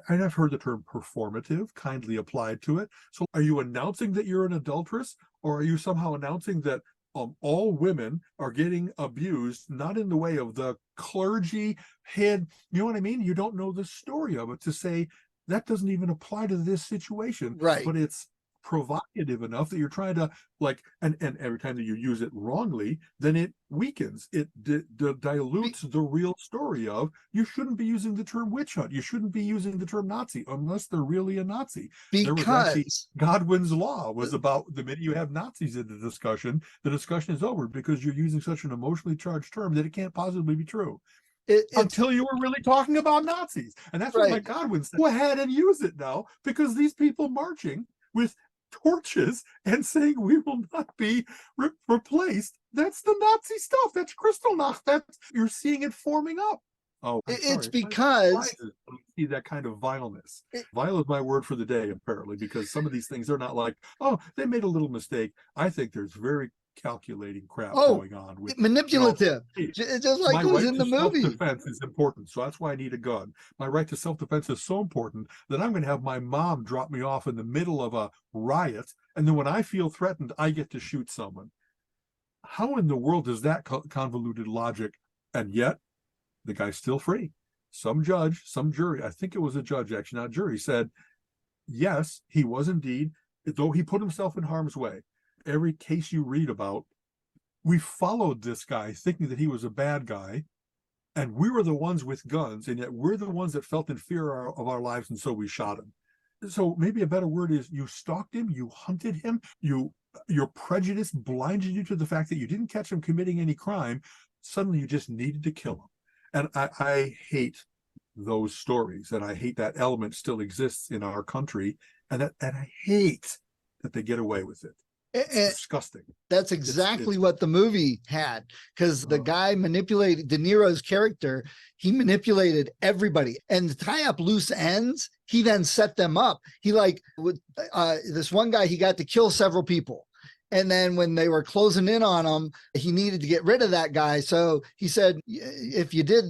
I've heard the term performative kindly applied to it. So are you announcing that you're an adulteress, or are you somehow announcing that all women are getting abused, not in the way of the clergy head? You know what I mean? You don't know the story of it to say that doesn't even apply to this situation. Right. But it's provocative enough that you're trying to, like, and every time that you use it wrongly, then it weakens, it dilutes the real story of, you shouldn't be using the term witch hunt, you shouldn't be using the term Nazi unless they're really a Nazi. Because Godwin's law was about the minute you have Nazis in the discussion is over because you're using such an emotionally charged term that it can't possibly be true. Until you were really talking about Nazis. And that's what my Godwin said. Go ahead and use it now, because these people marching with torches and saying we will not be replaced, that's the Nazi stuff. That's Kristallnacht. That's, you're seeing it forming up. Oh, it's because see that kind of vileness. Vile is my word for the day, apparently, because some of these things are not like, oh, they made a little mistake. I think there's very calculating crap going on with manipulative, just like who's in the movie. Self-defense is important, so that's why I need a gun. My right to self-defense is so important that I'm going to have my mom drop me off in the middle of a riot, and then when I feel threatened, I get to shoot someone. How in the world is that convoluted logic? And yet the guy's still free. Some judge, some jury, I think it was a judge, actually, not a jury, said yes, he was indeed, though he put himself in harm's way. Every case you read about, we followed this guy thinking that he was a bad guy, and we were the ones with guns, and yet we're the ones that felt in fear of our lives, and so we shot him. So maybe a better word is you stalked him, you hunted him, you your prejudice blinded you to the fact that you didn't catch him committing any crime. Suddenly you just needed to kill him. And I hate those stories, and I hate that element still exists in our country, and I hate that they get away with it. It's And disgusting. that's exactly it's- what the movie had, because the Oh. guy manipulated De Niro's character. He manipulated everybody, and to tie up loose ends, he then set them up. He like with this one guy, he got to kill several people. And then when they were closing in on him, he needed to get rid of that guy. So he said, if you did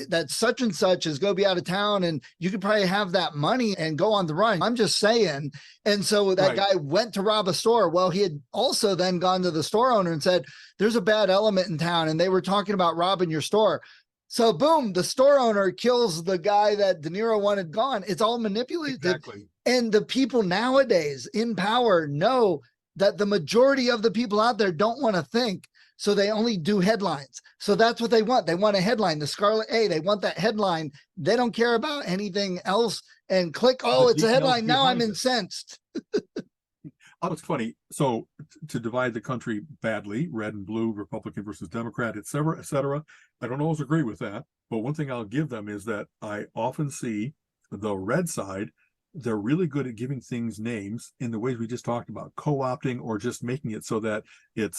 that, such and such is go be out of town, and you could probably have that money and go on the run. I'm just saying. And so that Right. guy went to rob a store. Well, he had also then gone to the store owner and said, there's a bad element in town, and they were talking about robbing your store. So boom, the store owner kills the guy that De Niro wanted gone. It's all manipulated. Exactly. And the people nowadays in power know that the majority of the people out there don't want to think. So they only do headlines. So that's what they want. They want a headline, the Scarlet A. They want that headline. They don't care about anything else. And click, oh, The it's a details headline. Now I'm behind it. incensed. Oh, it's funny. So to divide the country badly, red and blue, Republican versus Democrat, et cetera, et cetera. I don't always agree with that. But one thing I'll give them is that I often see the red side, they're really good at giving things names in the ways we just talked about, co-opting or just making it so that it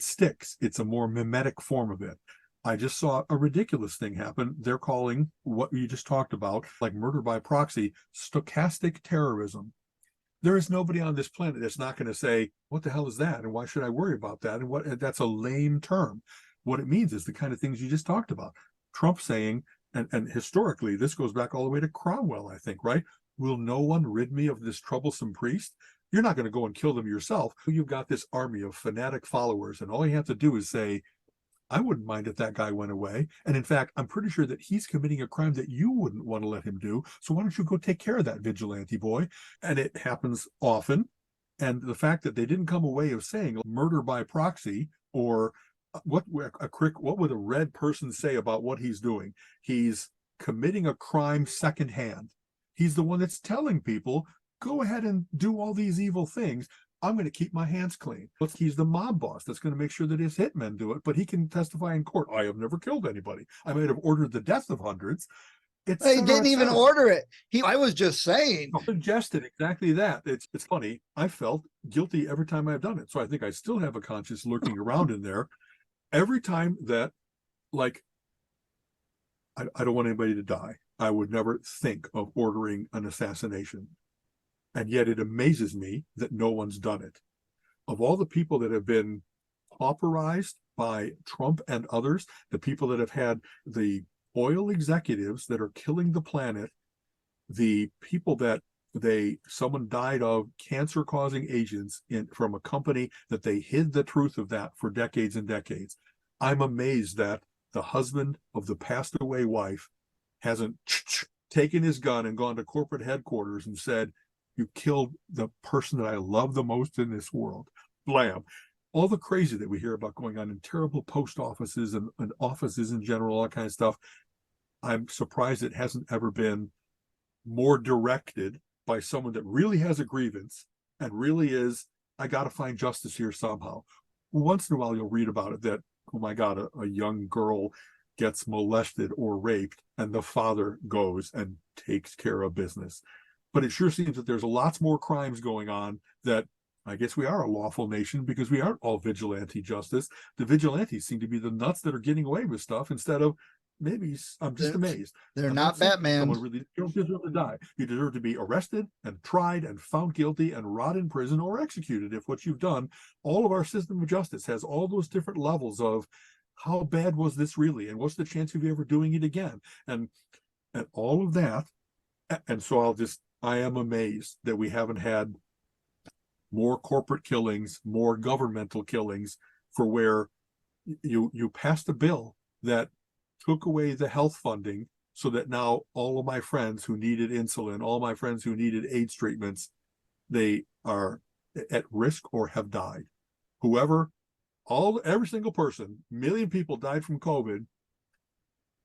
sticks. It's a more mimetic form of it. I just saw a ridiculous thing happen. They're calling what you just talked about, like murder by proxy, stochastic terrorism. There is nobody on this planet that's not going to say, what the hell is that? And why should I worry about that? And that's a lame term. What it means is the kind of things you just talked about. Trump saying, and historically, this goes back all the way to Cromwell, I think, right? Will no one rid me of this troublesome priest? You're not going to go and kill them yourself. You've got this army of fanatic followers, and all you have to do is say, I wouldn't mind if that guy went away. And in fact, I'm pretty sure that he's committing a crime that you wouldn't want to let him do. So why don't you go take care of that vigilante boy? And it happens often. And the fact that they didn't come away of saying murder by proxy, or what would a red person say about what he's doing? He's committing a crime secondhand. He's the one that's telling people, go ahead and do all these evil things. I'm going to keep my hands clean. He's the mob boss that's going to make sure that his hitmen do it, but he can testify in court. I have never killed anybody. I might have ordered the death of hundreds. He didn't even order it. I was just saying. Suggested exactly that. It's funny. I felt guilty every time I've done it. So I think I still have a conscience lurking around in there. Every time that, like, I don't want anybody to die. I would never think of ordering an assassination. And yet it amazes me that no one's done it. Of all the people that have been pauperized by Trump and others, the people that have had the oil executives that are killing the planet, the people that someone died of cancer-causing agents from a company that they hid the truth of that for decades and decades. I'm amazed that the husband of the passed away wife hasn't taken his gun and gone to corporate headquarters and said, you killed the person that I love the most in this world. Blam. All the crazy that we hear about going on in terrible post offices and offices in general, all that kind of stuff. I'm surprised it hasn't ever been more directed by someone that really has a grievance and really is, I got to find justice here somehow. Once in a while, you'll read about it that, oh my God, a young girl gets molested or raped, and the father goes and takes care of business. But it sure seems that there's lots more crimes going on that I guess we are a lawful nation because we aren't all vigilante justice. The vigilantes seem to be the nuts that are getting away with stuff instead of maybe I'm just amazed. They're not Batman. Someone really, you don't deserve to die. You deserve to be arrested and tried and found guilty and rot in prison or executed if what you've done. All of our system of justice has all those different levels of how bad was this really, and what's the chance of you ever doing it again, and all of that. And so I am amazed that we haven't had more corporate killings, more governmental killings, for where you passed a bill that took away the health funding so that now all of my friends who needed insulin, all my friends who needed AIDS treatments, they are at risk or have died. Every single person, million people died from COVID.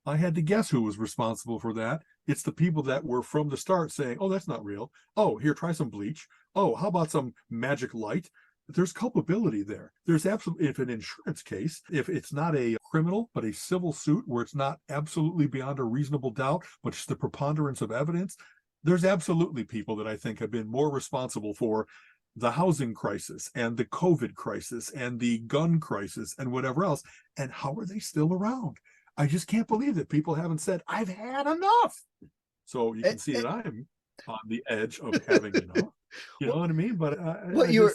I had to guess who was responsible for that. It's the people that were from the start saying, oh, that's not real. Oh, here, try some bleach. Oh, how about some magic light? there's culpability there. There's absolutely, if an insurance case, if it's not a criminal, but a civil suit where it's not absolutely beyond a reasonable doubt, but it's the preponderance of evidence, there's absolutely people that I think have been more responsible for the housing crisis and the COVID crisis and the gun crisis and whatever else. And how are they still around? I just can't believe that people haven't said, I've had enough. So you can see that I'm on the edge of having enough. You know what I mean? But what you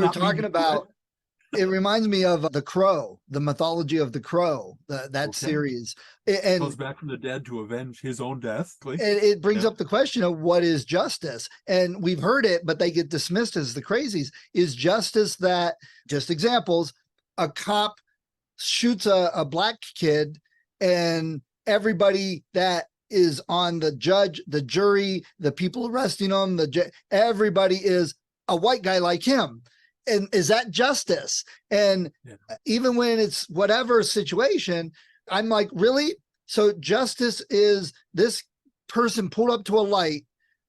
were talking about, it reminds me of The Crow, the mythology of The Crow, that series. And goes back from the dead to avenge his own death. And it brings up the question of what is justice? And we've heard it, but they get dismissed as the crazies. Is justice that, just examples, a cop shoots a black kid and everybody that is on the jury, the people arresting him, everybody is a white guy like him. And is that justice? And even when it's whatever situation, I'm like, really? So justice is this person pulled up to a light,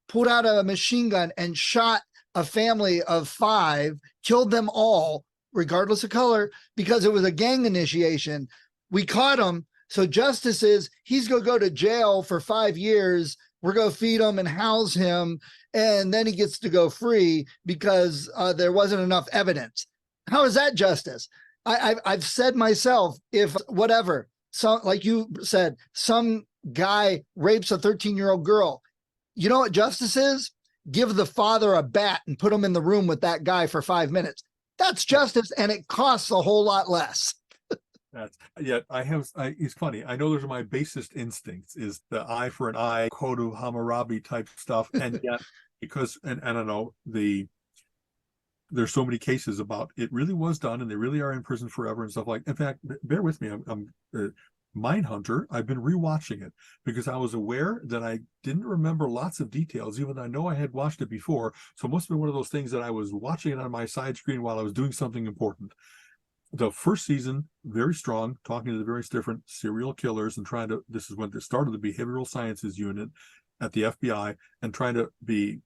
pulled out a machine gun and shot a family of 5, killed them all, regardless of color, because it was a gang initiation. We caught him. So justice is he's going to go to jail for 5 years. We're going to feed him and house him. And then he gets to go free because there wasn't enough evidence. How is that justice? I've said myself, if whatever, like you said, some guy rapes a 13-year-old girl, you know what justice is? Give the father a bat and put him in the room with that guy for 5 minutes. That's justice, and it costs a whole lot less. It's funny. I know those are my basest instincts, is the eye for an eye, code of Hammurabi type stuff. And yet, because, and I don't know, there's so many cases about it really was done and they really are in prison forever and stuff like, in fact, bear with me. I'm Mindhunter. I've been rewatching it because I was aware that I didn't remember lots of details, even though I know I had watched it before. So it must have been one of those things that I was watching it on my side screen while I was doing something important. The first season, very strong, talking to the various different serial killers and trying to, this is when they started the behavioral sciences unit at the FBI and trying to be,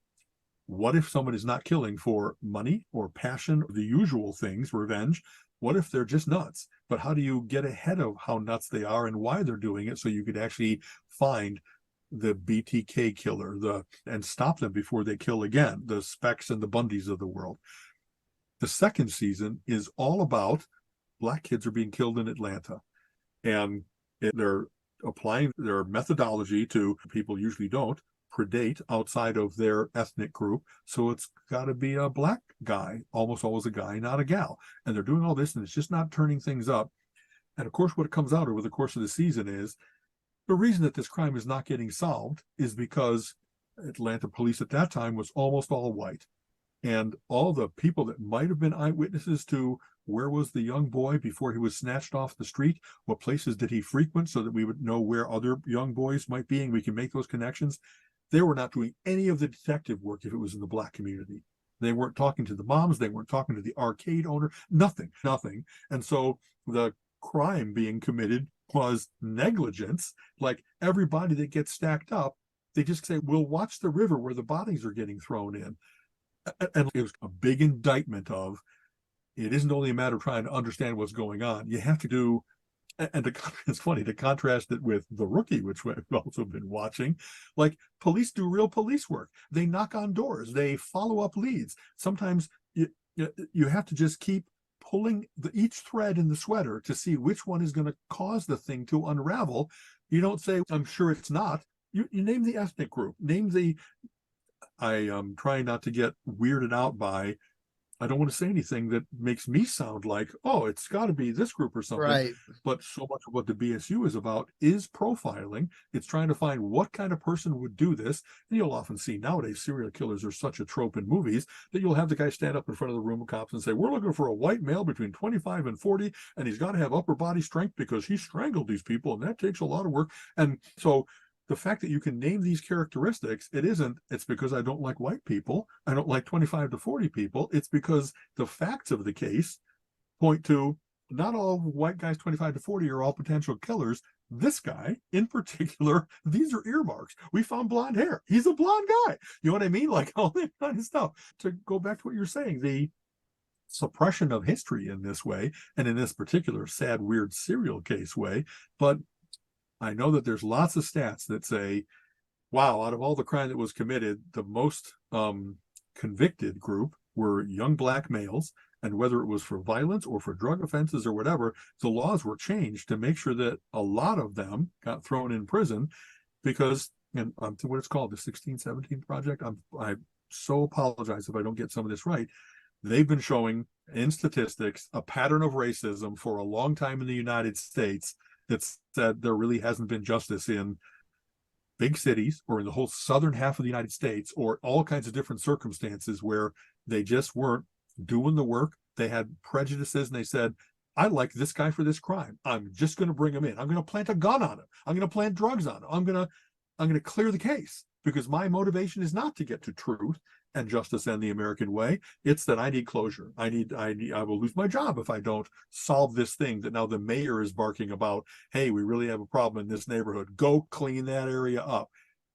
what if someone is not killing for money or passion, or the usual things, revenge? What if they're just nuts? But how do you get ahead of how nuts they are and why they're doing it so you could actually find the BTK killer and stop them before they kill again, the Specks and the Bundys of the world? The second season is all about black kids are being killed in Atlanta. And they're applying their methodology to people usually don't predate outside of their ethnic group. So it's got to be a black guy, almost always a guy, not a gal. And they're doing all this and it's just not turning things up. And of course, what it comes out over the course of the season is the reason that this crime is not getting solved is because Atlanta police at that time was almost all white. And all the people that might have been eyewitnesses to where was the young boy before he was snatched off the street, what places did he frequent so that we would know where other young boys might be and we can make those connections. They were not doing any of the detective work if it was in the black community. They weren't talking to the moms. They weren't talking to the arcade owner, nothing. And so the crime being committed was negligence. Like everybody that gets stacked up, they just say, we'll watch the river where the bodies are getting thrown in. And it was a big indictment it isn't only a matter of trying to understand what's going on. You have to do, and it's funny to contrast it with The Rookie, which we've also been watching. Like police do real police work. They knock on doors. They follow up leads. Sometimes you have to just keep pulling each thread in the sweater to see which one is going to cause the thing to unravel. You don't say, I'm sure it's not. You name the ethnic group. I am trying not to get weirded out by, I don't want to say anything that makes me sound like, oh, it's got to be this group or something. Right. But so much of what the BSU is about is profiling. It's trying to find what kind of person would do this. And you'll often see nowadays serial killers are such a trope in movies that you'll have the guy stand up in front of the room of cops and say, we're looking for a white male between 25 and 40, and he's got to have upper body strength because he strangled these people, and that takes a lot of work. And so the fact that you can name these characteristics, it's because I don't like white people. I don't like 25 to 40 people. It's because the facts of the case point to not all white guys 25 to 40 are all potential killers. this guy in particular, these are earmarks. We found blonde hair. He's a blonde guy. You know what I mean? Like all that kind of stuff. To go back to what you're saying, the suppression of history in this way, and in this particular sad, weird serial case way. But I know that there's lots of stats that say, wow, out of all the crime that was committed, the most convicted group were young black males. And whether it was for violence or for drug offenses or whatever, the laws were changed to make sure that a lot of them got thrown in prison because, and what it's called, the 1617 Project. I so apologize if I don't get some of this right. They've been showing in statistics a pattern of racism for a long time in the United States that said there really hasn't been justice in big cities or in the whole southern half of the United States, or all kinds of different circumstances where they just weren't doing the work. They had prejudices and they said, I like this guy for this crime. I'm just going to bring him in. I'm going to plant a gun on him. I'm going to plant drugs on him. I'm going to clear the case because my motivation is not to get to truth and justice and the American way. It's that I need closure. I will lose my job if I don't solve this thing that now the mayor is barking about. Hey, we really have a problem in this neighborhood. Go clean that area up.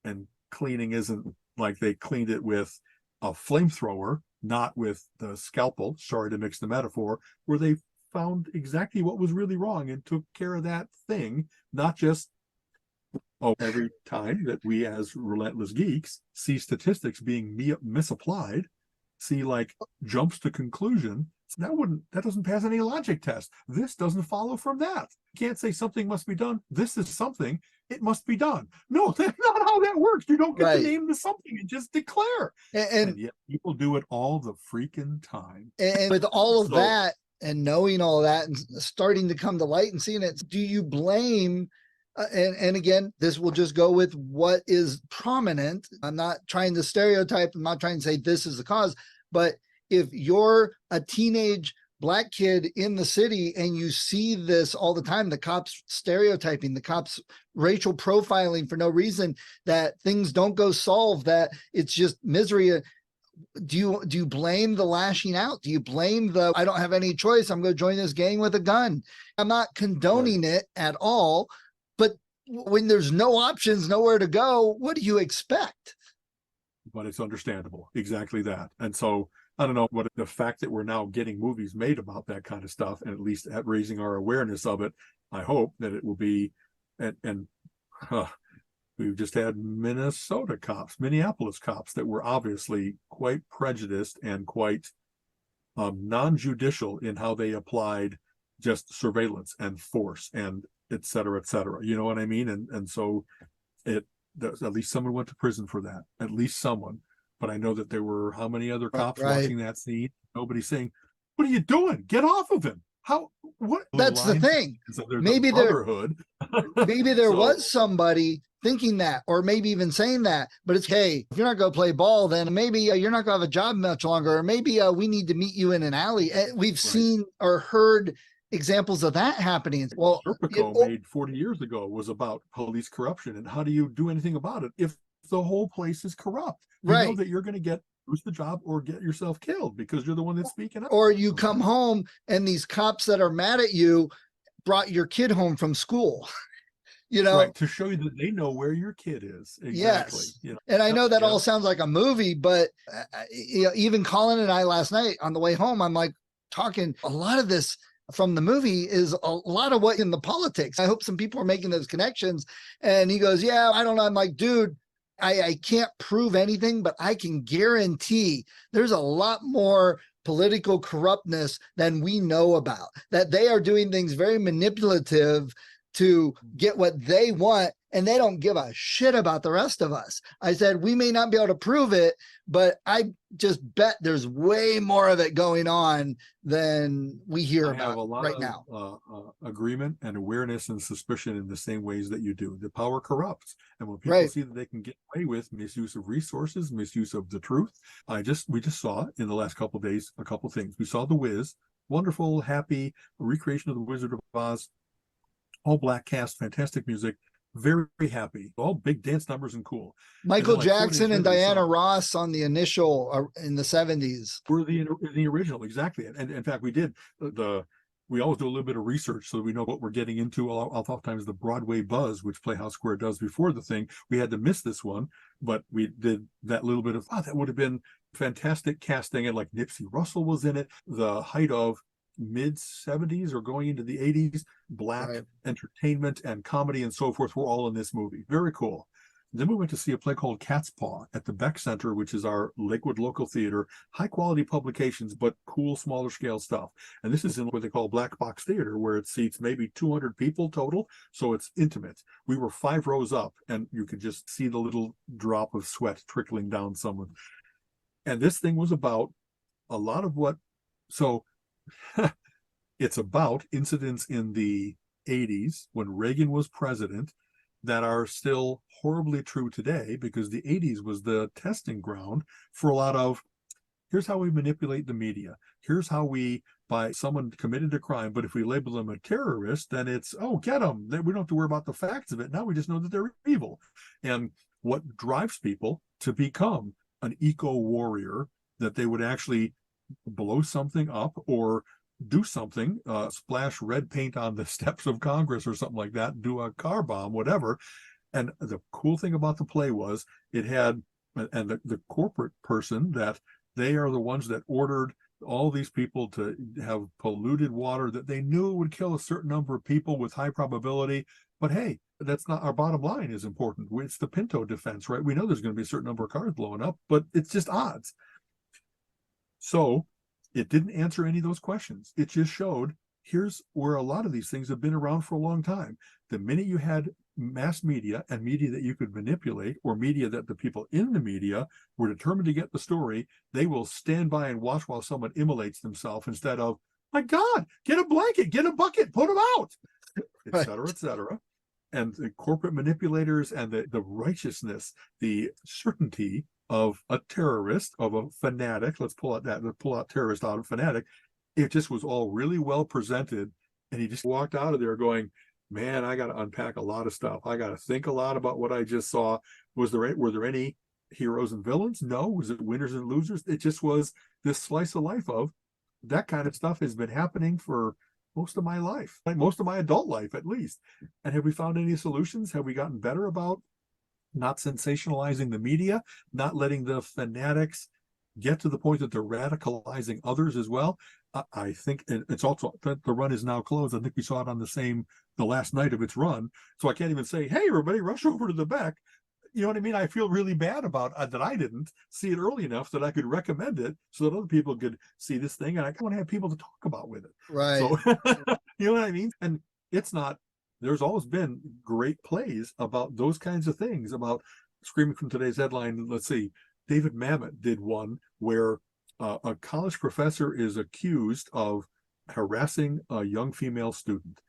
And cleaning isn't like they cleaned it with a flamethrower, not with the scalpel, sorry to mix the metaphor, where they found exactly what was really wrong and took care of that thing, not just, every time that we as relentless geeks see statistics being misapplied, see like jumps to conclusion, that doesn't pass any logic test. This doesn't follow from that. You can't say something must be done. This is something, it must be done. No, that's not how that works. You don't get to name the something and just declare. And yet people do it all the freaking time. And with all of that and knowing all of that and starting to come to light and seeing it, do you blame, and again, this will just go with what is prominent. I'm not trying to stereotype. I'm not trying to say this is the cause, but if you're a teenage black kid in the city and you see this all the time, the cops stereotyping, the cops racial profiling for no reason, that things don't go solved, that it's just misery. Do you blame the lashing out? Do you blame the, I don't have any choice, I'm going to join this gang with a gun? I'm not condoning it at all, but when there's no options, nowhere to go, what do you expect? But it's understandable. Exactly that. And so I don't know what the fact that we're now getting movies made about that kind of stuff, and at least at raising our awareness of it, I hope that it will be, we've just had Minneapolis cops that were obviously quite prejudiced and quite non-judicial in how they applied just surveillance and force and et cetera, et cetera. You know what I mean? And so at least someone went to prison for that, at least someone. But I know that there were how many other cops watching that scene? Nobody saying, what are you doing? Get off of him. What? That's the thing. So maybe there was somebody thinking that, or maybe even saying that, but it's, hey, if you're not going to play ball, then maybe you're not going to have a job much longer, or maybe we need to meet you in an alley. We've seen or heard examples of that happening. Well, Serpico made 40 years ago was about police corruption, and how do you do anything about it if the whole place is corrupt? You know that you're going to lose the job or get yourself killed because you're the one that's speaking up. Or you come home and these cops that are mad at you brought your kid home from school. You know, right, to show you that they know where your kid is. Exactly. Yes. You know, and I know that all sounds like a movie, but even Colin and I last night on the way home, I'm like talking a lot of this from the movie is a lot of what in the politics. I hope some people are making those connections. And he goes, yeah, I don't know. I'm like, dude, I can't prove anything, but I can guarantee there's a lot more political corruptness than we know about, that they are doing things very manipulative to get what they want, and they don't give a shit about the rest of us. I said, we may not be able to prove it, but I just bet there's way more of it going on than we hear about right now. Agreement and awareness and suspicion in the same ways that you do. The power corrupts. And when people see that they can get away with misuse of resources, misuse of the truth, we just saw in the last couple of days, a couple of things. We saw The Wiz, wonderful, happy recreation of The Wizard of Oz, all black cast, fantastic music, very happy, all big dance numbers and cool. Michael Jackson and Diana Ross on the initial in the 70s were the original, exactly. And in fact, we did the we always do a little bit of research so that we know what we're getting into. Oftentimes the Broadway buzz, which Playhouse Square does before the thing, we had to miss this one, but we did that little bit of, that would have been fantastic casting. And like Nipsey Russell was in it, the height of mid 70s or going into the 80s, black Right. entertainment and comedy and so forth were all in this movie. Very cool. Then we went to see a play called Cat's Paw at the Beck Center, which is our Lakewood local theater. High quality publications, but cool, smaller scale stuff. And this is in what they call Black Box Theater, where it seats maybe 200 people total. So it's intimate. We were 5 rows up, and you could just see the little drop of sweat trickling down someone. And this thing was about a lot of what, so it's about incidents in the 80s when Reagan was president that are still horribly true today, because the 80s was the testing ground for a lot of, here's how we manipulate the media. Here's how we, by someone committed a crime, but if we label them a terrorist, then it's, oh, get them. We don't have to worry about the facts of it. Now we just know that they're evil. And what drives people to become an eco warrior, that they would actually blow something up or do something, splash red paint on the steps of Congress or something like that, do a car bomb, whatever. And the cool thing about the play was it had, and the corporate person, that they are the ones that ordered all these people to have polluted water that they knew would kill a certain number of people with high probability. But hey, that's not our bottom line is important. It's the Pinto defense, right? We know there's going to be a certain number of cars blowing up, but it's just odds. So it didn't answer any of those questions. It just showed, here's where a lot of these things have been around for a long time. The minute you had mass media and media that you could manipulate, or media that the people in the media were determined to get the story, they will stand by and watch while someone immolates themselves instead of, my God, get a blanket, get a bucket, put them out, et cetera, et cetera. And the corporate manipulators and the righteousness, the certainty of a terrorist, of a fanatic, let's pull out terrorist out of fanatic. It just was all really well presented. And he just walked out of there going, man, I got to unpack a lot of stuff. I got to think a lot about what I just saw. Were there any heroes and villains? No. Was it winners and losers? It just was this slice of life of that kind of stuff has been happening for most of my life, like most of my adult life, at least. And have we found any solutions? Have we gotten better about not sensationalizing the media, not letting the fanatics get to the point that they're radicalizing others as well? I think it's also that the run is now closed. I think we saw it on the last night of its run. So I can't even say, hey, everybody, rush over to the Beck. You know what I mean? I feel really bad about that I didn't see it early enough that I could recommend it so that other people could see this thing. And I want to have people to talk about with it. Right. So, you know what I mean? And it's not, there's always been great plays about those kinds of things, about Screaming from Today's Headline. Let's see, David Mamet did one where a college professor is accused of harassing a young female student.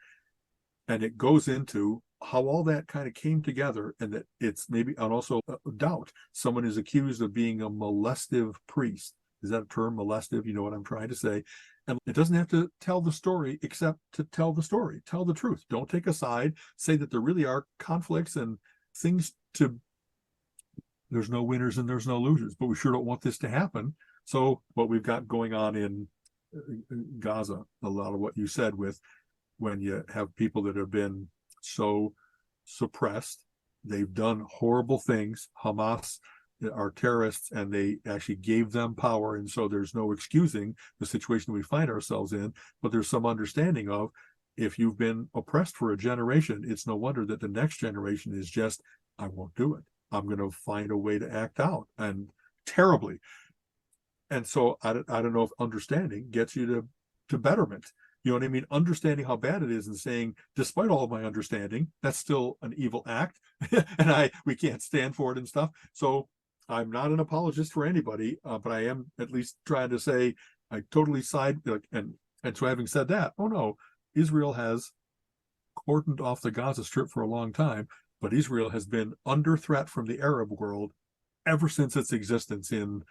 And it goes into how all that kind of came together, and that it's maybe, and also doubt. Someone is accused of being a molestive priest. Is that a term, molestive? You know what I'm trying to say. And it doesn't have to tell the story except to tell the story, tell the truth. Don't take a side, say that there really are conflicts and things there's no winners and there's no losers, but we sure don't want this to happen. So what we've got going on in Gaza, a lot of what you said with when you have people that have been so suppressed, they've done horrible things. Hamas are terrorists, and they actually gave them power. And so there's no excusing the situation we find ourselves in, but there's some understanding of, if you've been oppressed for a generation, it's no wonder that the next generation is just, I won't do it. I'm going to find a way to act out, and terribly. And so I don't know if understanding gets you to betterment. You know what I mean? Understanding how bad it is and saying, despite all of my understanding, that's still an evil act, and we can't stand for it and stuff. So I'm not an apologist for anybody, but I am at least trying to say I totally side. And so having said that, oh no, Israel has cordoned off the Gaza Strip for a long time, but Israel has been under threat from the Arab world ever since its existence in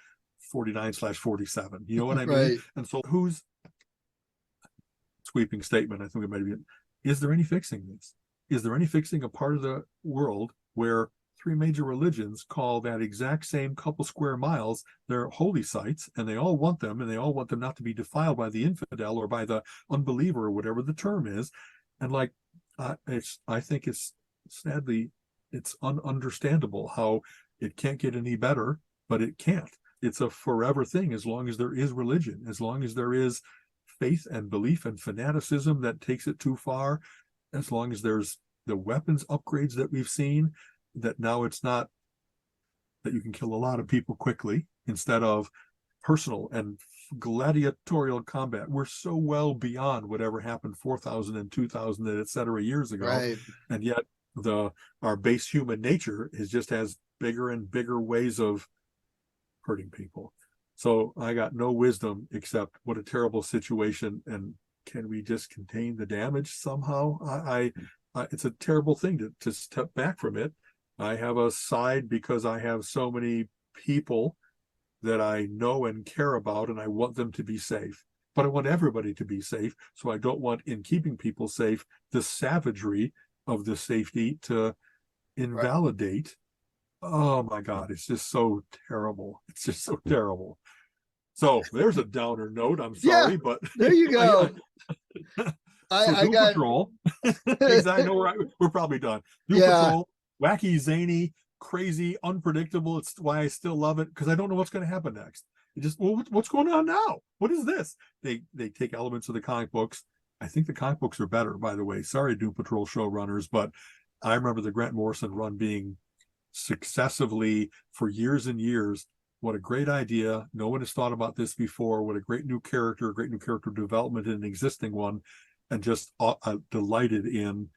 49/47. You know what I mean? Right. And so who's sweeping statement, I think it might be, is there any fixing this? Is there any fixing a part of the world where three major religions call that exact same couple square miles their holy sites, and they all want them, and they all want them not to be defiled by the infidel or by the unbeliever or whatever the term is. And like, I think it's sadly, it's ununderstandable how it can't get any better, but it can't. It's a forever thing as long as there is religion, as long as there is faith and belief and fanaticism that takes it too far, as long as there's the weapons upgrades that we've seen, that now it's not that you can kill a lot of people quickly instead of personal and gladiatorial combat. We're so well beyond whatever happened 4,000 and 2,000 and et cetera years ago. Right. And yet our base human nature has bigger and bigger ways of hurting people. So I got no wisdom except what a terrible situation, and can we just contain the damage somehow? It's a terrible thing to step back from it. I have a side because I have so many people that I know and care about, and I want them to be safe. But I want everybody to be safe. So I don't want, in keeping people safe, the savagery of the safety to invalidate. Right. Oh my God, it's just so terrible. It's just so terrible. So there's a downer note. I'm sorry, but there you go. I got Patrol. Because I know we're probably done. Doom Patrol, wacky, zany, crazy, unpredictable. It's why I still love it, because I don't know what's going to happen next. It just, well, what's going on now? What is this? They take elements of the comic books. I think the comic books are better, by the way. Sorry, Doom Patrol showrunners, but I remember the Grant Morrison run being successively for years and years. What a great idea. No one has thought about this before. What a great new character development in an existing one. And just delighted in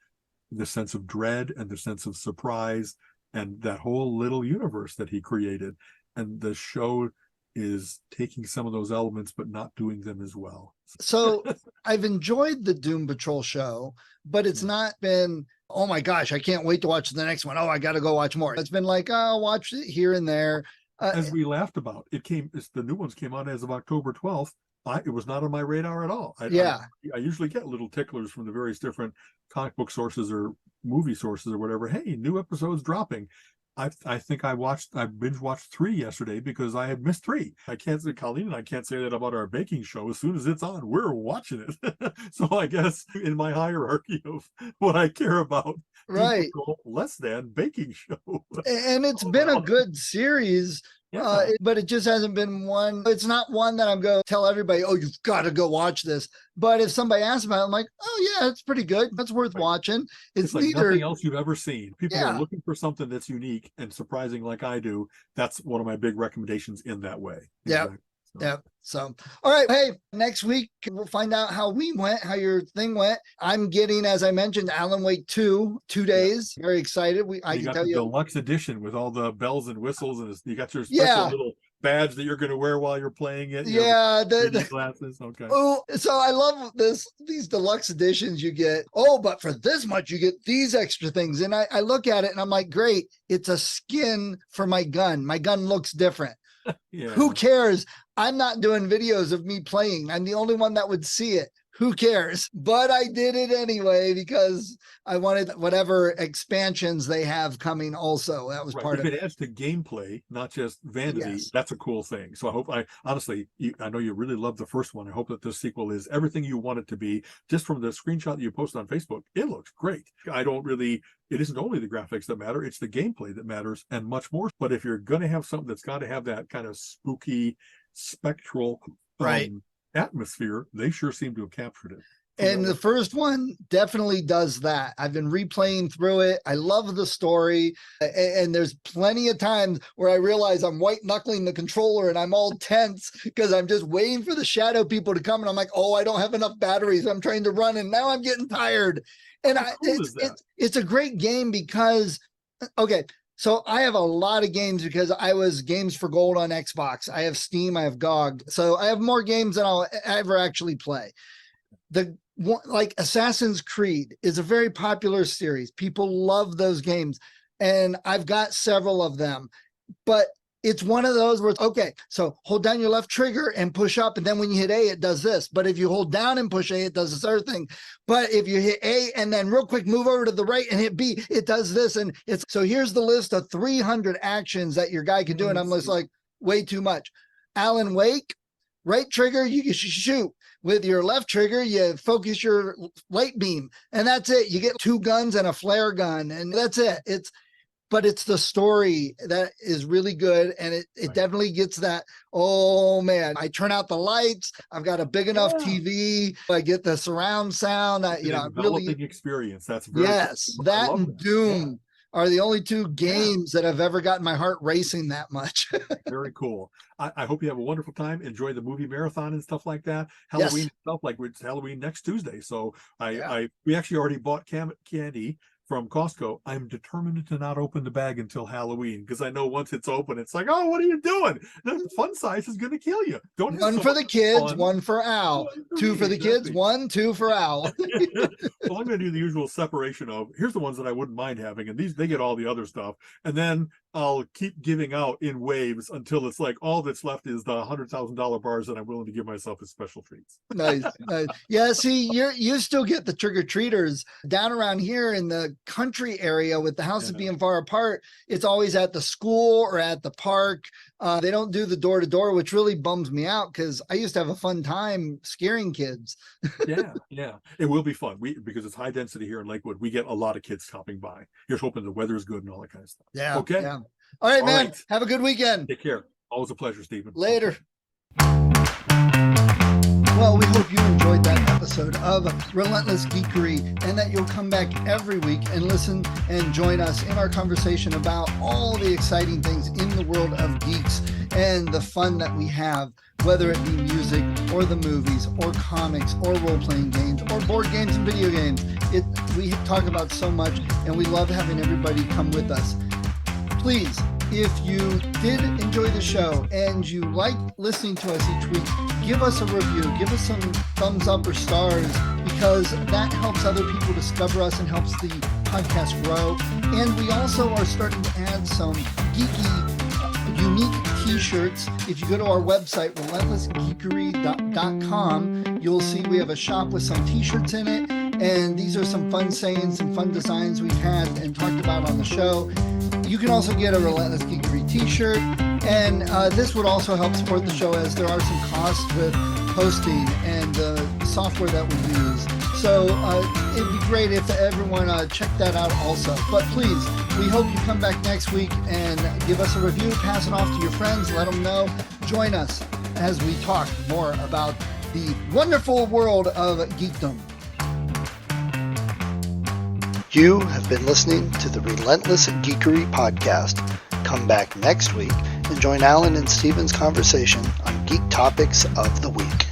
the sense of dread and the sense of surprise and that whole little universe that he created. And the show is taking some of those elements, but not doing them as well. So I've enjoyed the Doom Patrol show, but it's not been, oh my gosh, I can't wait to watch the next one. Oh, I got to go watch more. It's been like, oh, I'll watch it here and there. As we laughed about, the new ones came out as of October 12th. It was not on my radar at all. I usually get little ticklers from the various different comic book sources or movie sources or whatever. Hey, new episodes dropping. I think I binge watched 3 yesterday because I had missed 3. I can't say, Colleen and I can't say that about our baking show. As soon as it's on, we're watching it. So I guess in my hierarchy of what I care about, right, less than baking show. And it's been a good series. Yeah. But it just hasn't been one. It's not one that I'm going to tell everybody, oh, you've got to go watch this. But if somebody asks about it, I'm like, oh, yeah, it's pretty good. That's worth watching. It's like nothing else you've ever seen. People are looking for something that's unique and surprising like I do. That's one of my big recommendations in that way. Yeah. Exactly. Yeah. So, all right. Hey, next week, we'll find out how we went, how your thing went. I'm getting, as I mentioned, Alan Wake 2 days. Very excited. I can tell you. Deluxe edition with all the bells and whistles, and you got your special little badge that you're going to wear while you're playing it. The glasses. Okay. Oh, so I love these deluxe editions you get. Oh, but for this much, you get these extra things. And I look at it and I'm like, great. It's a skin for my gun. My gun looks different. Who cares? I'm not doing videos of me playing. I'm the only one that would see it. Who cares? But I did it anyway because I wanted whatever expansions they have coming also. That was part of it. If it adds to gameplay, not just vanity, that's a cool thing. So I know you really love the first one. I hope that this sequel is everything you want it to be. Just from the screenshot that you posted on Facebook, it looks great. It isn't only the graphics that matter, it's the gameplay that matters and much more. But if you're going to have something that's got to have that kind of spooky, spectral atmosphere, they sure seem to have captured it. And the first one definitely does that. I've been replaying through it. I love the story. And there's plenty of times where I realize I'm white knuckling the controller and I'm all tense because I'm just waiting for the shadow people to come. And I'm like, oh, I don't have enough batteries. I'm trying to run and now I'm getting tired. And it's a great game because, okay, so I have a lot of games because I was Games for Gold on Xbox. I have Steam, I have GOG. So I have more games than I'll ever actually play. Like Assassin's Creed is a very popular series. People love those games. And I've got several of them. But it's one of those where it's okay. So hold down your left trigger and push up. And then when you hit A, it does this. But if you hold down and push A, it does this other thing. But if you hit A and then real quick move over to the right and hit B, it does this. And it's so here's the list of 300 actions that your guy can do. And I'm just like, way too much. Alan Wake, right trigger, you shoot. With your left trigger, you focus your light beam, and that's it. You get 2 guns and a flare gun, and that's it. But it's the story that is really good, and it Right. definitely gets that, oh man, I turn out the lights, I've got a big enough Yeah. TV, I get the surround sound, An really, enveloping experience. That's very yes, cool. I that love and that. Doom are the only 2 games that have ever gotten my heart racing that much. Very cool. I hope you have a wonderful time. Enjoy the movie marathon and stuff like that. Halloween stuff, like it's Halloween next Tuesday. So we actually already bought candy from Costco. I'm determined to not open the bag until Halloween because I know once it's open, it's like, oh, what are you doing? The fun size is going to kill you. Don't One for the kids, fun. 1 for Al. 2 for the kids, Exactly. 1, 2 for Al. So I'm going to do the usual separation of here's the ones that I wouldn't mind having, and these they get all the other stuff, and then I'll keep giving out in waves until it's like all that's left is the $100,000 bars that I'm willing to give myself as special treats. Nice. Yeah, see, you still get the trick-or-treaters down around here in the country area with the houses Yeah. being far apart. It's always at the school or at the park. They don't do the door-to-door, which really bums me out because I used to have a fun time scaring kids. Yeah, it will be fun. Because it's high density here in Lakewood, we get a lot of kids stopping by. Here's hoping the weather is good and all that kind of stuff. Yeah. Okay. Yeah. All right, All man. right. Have a good weekend. Take care. Always a pleasure, Stephen. Later. Well, we hope you enjoyed that episode of Relentless Geekery and that you'll come back every week and listen and join us in our conversation about all the exciting things in the world of geeks and the fun that we have, whether it be music or the movies or comics or role-playing games or board games and video games. We talk about so much, and we love having everybody come with us. Please, if you did enjoy the show and you like listening to us each week, give us a review, give us some thumbs up or stars, because that helps other people discover us and helps the podcast grow. And we also are starting to add some geeky, unique t-shirts. If you go to our website, relentlessgeekery.com, you'll see we have a shop with some t-shirts in it. And these are some fun sayings, some fun designs we've had and talked about on the show. You can also get a Relentless Geekery t-shirt. And this would also help support the show, as there are some costs with hosting and the software that we use. So it'd be great if everyone checked that out also. But please, we hope you come back next week and give us a review, pass it off to your friends, let them know. Join us as we talk more about the wonderful world of geekdom. You have been listening to the Relentless Geekery podcast. Come back next week and join Alan and Steven's conversation on geek topics of the week.